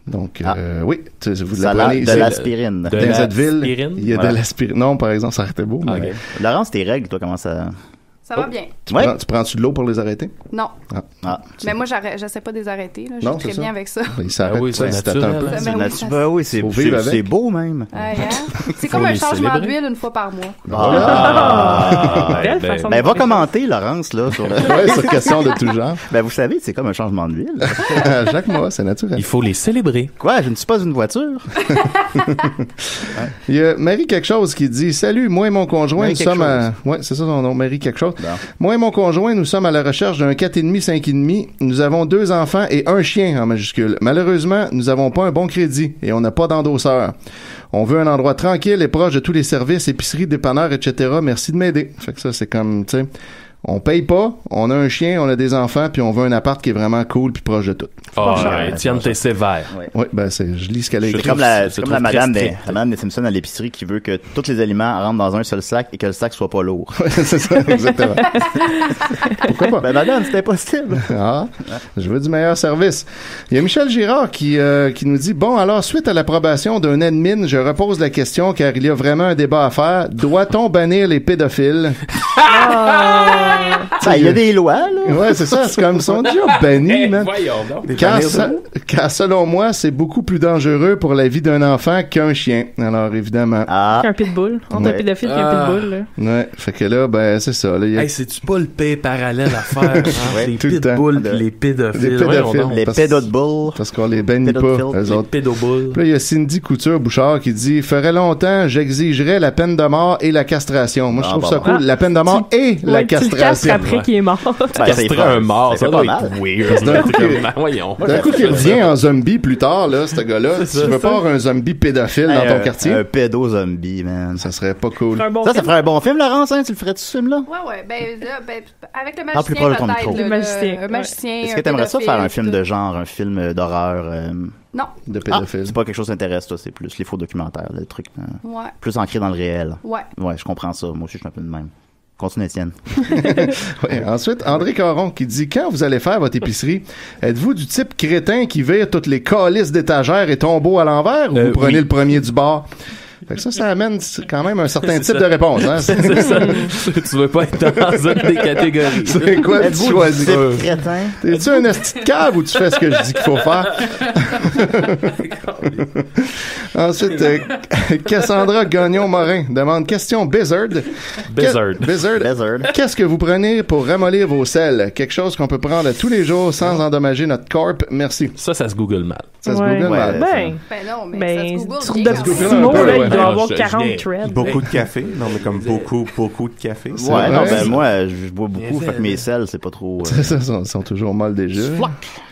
Donc, oui, vous l'avez de l'aspirine. Des Advil, il y a de l'aspirine. Non, par exemple, ça arrêtait beau. Okay. Laurence, tes règles, toi, comment ça... Ça va bien. Tu prends-tu de l'eau pour les arrêter? Non. Mais moi, j'essaie pas de les arrêter. Là. Je suis très bien avec ça. Il s'arrête ça, c'est naturel. Oui, c'est beau même. C'est comme un changement d'huile une fois par mois. Belle façon. Va commenter, Laurence, là, sur question de tout genre. Ben, vous savez, c'est comme un changement d'huile. Chaque mois, c'est naturel. Il faut les célébrer. Quoi? Je ne suis pas une voiture. Il y a Marie quelque chose qui dit « Salut, moi et mon conjoint, nous sommes à... » Ouais, c'est ça son nom, Marie quelque chose. Bon. Moi et mon conjoint, nous sommes à la recherche d'un 4,5, 5,5. Nous avons 2 enfants et un chien en majuscule. Malheureusement, nous n'avons pas un bon crédit et on n'a pas d'endosseur. On veut un endroit tranquille et proche de tous les services, épiceries, dépanneurs, etc. Merci de m'aider. Fait que ça, c'est comme, tu sais... On paye pas, on a un chien, on a des enfants, puis on veut un appart qui est vraiment cool puis proche de tout. Étienne, t'es sévère. Oui, ben je lis ce qu'elle a écrit. C'est comme la madame des Simpsons à l'épicerie qui veut que tous les aliments rentrent dans un seul sac et que le sac soit pas lourd. C'est ça, exactement. Pourquoi pas? Ben madame, c'est impossible. Je veux du meilleur service. Il y a Michel Girard qui nous dit, bon, alors, suite à l'approbation d'un admin, je repose la question car il y a vraiment un débat à faire. Doit-on bannir les pédophiles? Il y a des lois, là. Ouais, c'est ça. C'est comme son déjà banni, man. Car selon moi, c'est beaucoup plus dangereux pour la vie d'un enfant qu'un chien. Alors, évidemment. Qu'un pitbull. On a un pédophile qu'un pitbull, là. Ouais. Fait que là, ben, c'est ça. Là, c'est-tu pas le pays parallèle à faire? Les pitbulls pis les pédophiles. Les pédophiles. Parce qu'on les bannit pas, eux autres. Pédobulls. Là, il y a Cindy Couture-Bouchard qui dit, ferait longtemps, j'exigerais la peine de mort et la castration. Moi, je trouve ça cool. La peine de mort et la castration. Après qu'il est mort. Castrer un mort, ça doit être weird. D'un coup, qu'il revient en zombie plus tard, là, ce gars-là. Tu veux pas avoir un zombie pédophile dans ton quartier? Un pédo-zombie, man. Ça serait pas cool. Ça ferait un bon film, Laurence, hein? Tu le ferais-tu, ce film-là? Ouais. Avec le magicien, peut-être. Le magicien. Un magicien. Est-ce que t'aimerais ça faire un film de genre, un film d'horreur? Non. De pédophile. C'est pas quelque chose qui t'intéresse, toi. C'est plus les faux documentaires, le truc. Ouais. Plus ancré dans le réel. Ouais. Ouais, je comprends ça. Moi aussi, je suis un peu de même. Continue, Étienne. Ouais, ensuite, André Caron qui dit: quand vous allez faire votre épicerie, êtes-vous du type crétin qui vire toutes les calices d'étagères et tombeaux à l'envers, ou vous prenez le premier du bar? Fait que ça amène quand même un certain type de réponse, hein? C'est ça. Tu veux pas être dans une des catégories. C'est quoi que tu choisis? Crétin? T'es-tu un esti de cave ou tu fais ce que je dis qu'il faut faire? Ensuite, Cassandra Gagnon-Morin demande: question Blizzard. Blizzard. Qu'est-ce que vous prenez pour ramollir vos selles? Quelque chose qu'on peut prendre tous les jours sans endommager notre corps? Merci. Ça se google mal. Ça se google mal. Ben non, mais ça se google sur bien de quand petits même. mots, là, il doit avoir 40 threads. Beaucoup de café. Non, mais comme beaucoup de café. Ouais, non, ben moi, je bois beaucoup, fait que mes selles, c'est pas trop... C'est ça, sont toujours mal déjà.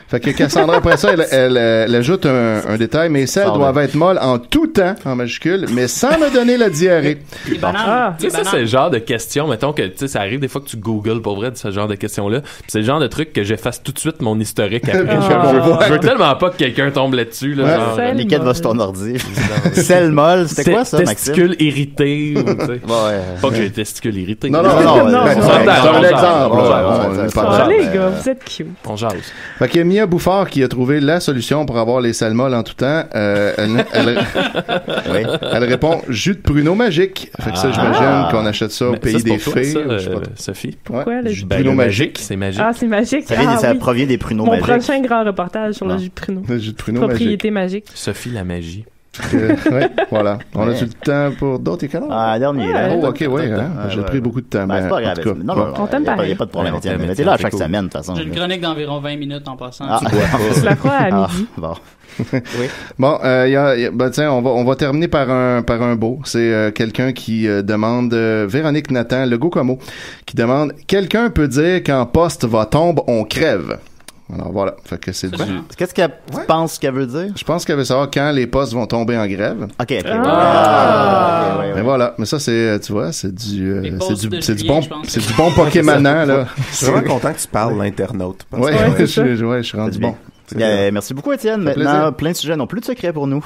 Fait que Cassandra, après ça, elle ajoute un détail. Mes selles doivent être molles en tout temps, en majuscule, mais sans me donner la diarrhée. Tu sais, ça, c'est le genre de question, mettons que, tu sais, ça arrive des fois que tu googles pour vrai de ce genre de questions-là, pis c'est le genre de truc que j'efface tout de suite mon historique après. Je veux tellement pas que quelqu'un tombe là-dessus, là. Genre, Lesquels va sur ton ordi. Selle molle, c'était quoi ça, Maxime? Testicule irrité, ou, tu sais. Pas que j'ai des testicules irrités. Non. C'est un exemple. Les gars, vous êtes cute. On jase. Fait que Mia Bouffard qui a trouvé la solution pour avoir les selles molles en tout temps. Elle répond jus de pruneau magique. Fait que ça, j'imagine qu'on achète ça au pays des fées. Sophie. Pourquoi le jus de pruneau magique? C'est magique. Ah, c'est magique. Ça provient des pruneaux magiques. Mon prochain grand reportage sur le jus de pruneau. Le jus de pruneau Propriété magique. Sophie la magie. Ouais, voilà. On a-tu le temps pour d'autres écoles? Ah, dernier, là. Oh, ok, oui, hein. J'ai pris beaucoup de temps. C'est pas grave. Non, on t'aime pas. Il n'y a pas de problème, Étienne. Mais t'es là chaque semaine, de toute façon. J'ai une chronique d'environ 20 minutes en passant. Tu la feras à midi. Bon. Oui. Bon, tiens, on va terminer par un beau. C'est quelqu'un qui demande, Véronique Nathan, Legault Como, qui demande: quelqu'un peut dire quand poste va tombe, on crève. Alors voilà, fait que c'est Qu'est-ce qu'elle pense qu'elle veut dire? Je pense qu'elle veut savoir quand les postes vont tomber en grève. OK. Mais voilà, mais ça c'est, tu vois, c'est du bon Pokémonant là. Je suis vraiment content que tu parles l'internaute. Ouais, je suis rendu bon. Merci beaucoup, Étienne. Maintenant, plein de sujets n'ont plus de secrets pour nous.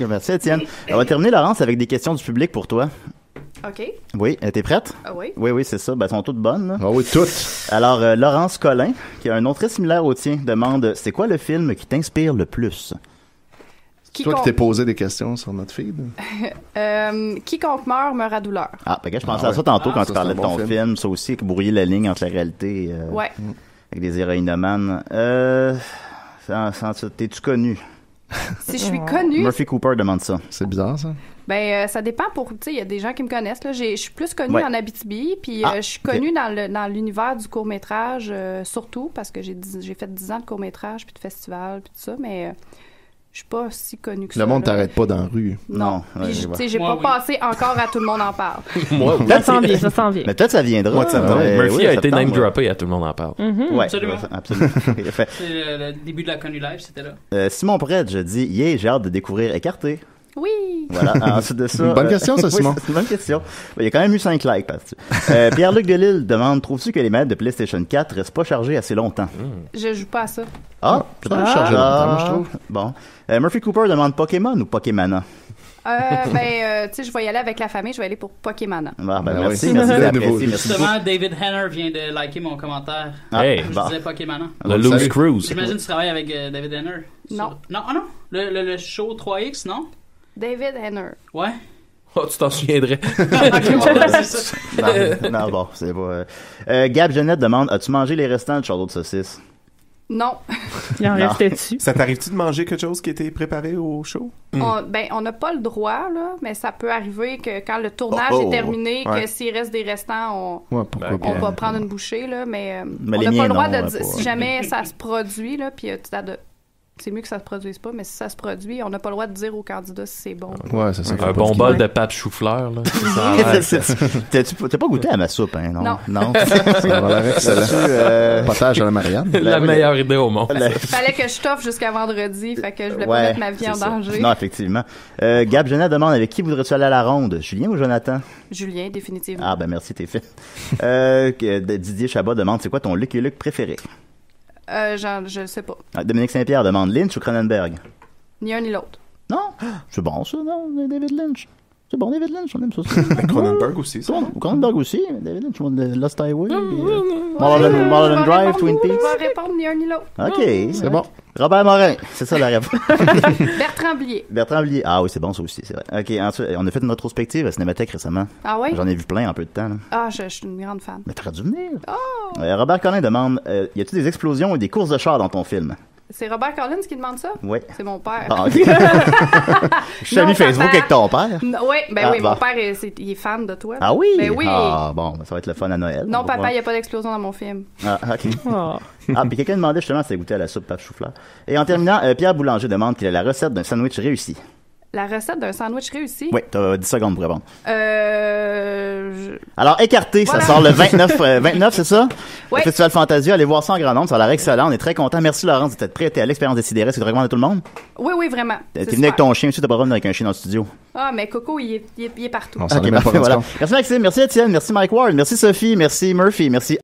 Merci, Étienne. On va terminer, Laurence, avec des questions du public pour toi. OK. Oui, t'es prête? Ah oui. Oui, c'est ça. Ben, elles sont toutes bonnes. Là. Ah oui, toutes. Alors, Laurence Collin, qui a un nom très similaire au tien, demande: c'est quoi le film qui t'inspire le plus? Toi qui t'es posé des questions sur notre feed. Quiconque meurt à douleur. Ah, ben, je pensais à ça tantôt quand tu parlais de ton film. Ça aussi, brouiller la ligne entre la réalité avec des héroïnomanes. T'es-tu connu? Si je suis connue... Murphy Cooper demande ça. C'est bizarre, ça. Ben, ça dépend tu sais, il y a des gens qui me connaissent, là. Je suis plus connue en Abitibi, puis je suis connue dans l'univers du court-métrage, surtout, parce que j'ai fait 10 ans de court-métrage, puis de festival, puis tout ça, mais je suis pas si connue que ça. Le monde t'arrête pas dans la rue. Non. Puis, tu sais, j'ai pas passé encore à Tout le monde en parle. Moi, ça s'en vient. Mais peut-être ça viendra. Murphy a été name-droppé à Tout le monde en parle. Oui, absolument. C'est le début de la Connu Live, c'était là. Simon Predge dit: j'ai hâte de découvrir Écarté. Oui. Voilà, ensuite de ça... Une bonne question, ça, Simon. C'est une bonne question. Il y a quand même eu 5 likes, parce que Pierre-Luc Delisle demande: trouves-tu que les manettes de PlayStation 4 restent pas chargées assez longtemps? Je joue pas à ça. Peut-être chargées longtemps, je trouve. Bon. Murphy Cooper demande: Pokémon ou Pokémana? Tu sais, je vais y aller avec la famille, je vais aller pour Pokémana. Merci. Justement, David Henner vient de liker mon commentaire. Je disais Pokémana. Le Loose Cruise. J'imagine que tu travailles avec David Henner. Non. Non. Le show 3X, non? David Henner. Ouais. Oh, tu t'en souviendrais. Non, bon, c'est pas... Gab Jeannette demande: as-tu mangé les restants de château de saucisse? Non. Il en restait dessus. Ça t'arrive-tu de manger quelque chose qui a été préparé au show? On n'a pas le droit, là, mais ça peut arriver que quand le tournage est terminé, que s'il reste des restants, on va prendre une bouchée, là, mais on n'a pas le droit de dire, si jamais ça se produit, là, puis c'est mieux que ça se produise pas, mais si ça se produit, on n'a pas le droit de dire au candidat si c'est bon. Ouais, c'est ça. Un bon bol de pâte chou-fleur, là. T'as pas goûté à ma soupe, hein? Non. Ça va l'air excellent. Potage à la Marianne. La meilleure idée au monde. Fallait que je toffe jusqu'à vendredi, fait que je voulais pas mettre ma vie en danger. Non, effectivement. Gab Jeannette demande: avec qui voudrais-tu aller à la ronde? Julien ou Jonathan? Julien, définitivement. Ah, ben merci, t'es fait. Didier Chabot demande: c'est quoi ton Lucky Luke préféré? Je sais pas. Dominique Saint-Pierre demande: Lynch ou Cronenberg? Ni un ni l'autre. Non? C'est bon, ça, non, David Lynch. C'est bon, David Lynch, on aime ça aussi. Cronenberg aussi, ça. Cronenberg aussi. David Lynch, Lost Highway. Mulholland Drive, Twin Peaks. Je vais répondre ni un ni l'autre. OK, c'est bon. Robert Morin, c'est ça la réponse. Bertrand Blier. Bertrand Blier. Ah oui, c'est bon ça aussi, c'est vrai. OK, ensuite, on a fait une rétrospective à Cinémathèque récemment. Ah oui? J'en ai vu plein en peu de temps. Là. Ah, je suis une grande fan. Mais t'aurais dû venir. Oh! Robert Collin demande, y a-t-il des explosions et des courses de chars dans ton film? C'est Robert Collins qui demande ça? Oui. C'est mon père. Ah, OK. Je suis ami Facebook avec ton père. Oui, oui, bon. mon père, il est fan de toi. Ah oui? Ben oui. Ah bon, ça va être le fun à Noël. Non, papa, il n'y a pas d'explosion dans mon film. Ah, OK. Puis quelqu'un demandait justement si ça goûtait à la soupe pâte chou-fleur. Et en terminant, Pierre Boulanger demande quelle est la recette d'un sandwich réussi. La recette d'un sandwich réussi? Oui, t'as 10 secondes pour répondre. Euh... Alors, Écarté, voilà. Ça sort le 29, c'est ça? Oui. Le Festival Fantasia, allez voir ça en grand nombre, ça a l'air excellent, on est très contents. Merci Laurence d'être prête à l'expérience décidérée, est-ce que tu recommandes à tout le monde? Oui, vraiment. T'es venu avec ton chien aussi, t'as pas revenir avec un chien dans le studio? Ah, mais Coco, il est partout. Okay, parfait, voilà. Merci Maxime, merci Étienne, merci Mike Ward, merci Sophie, merci Murphy, merci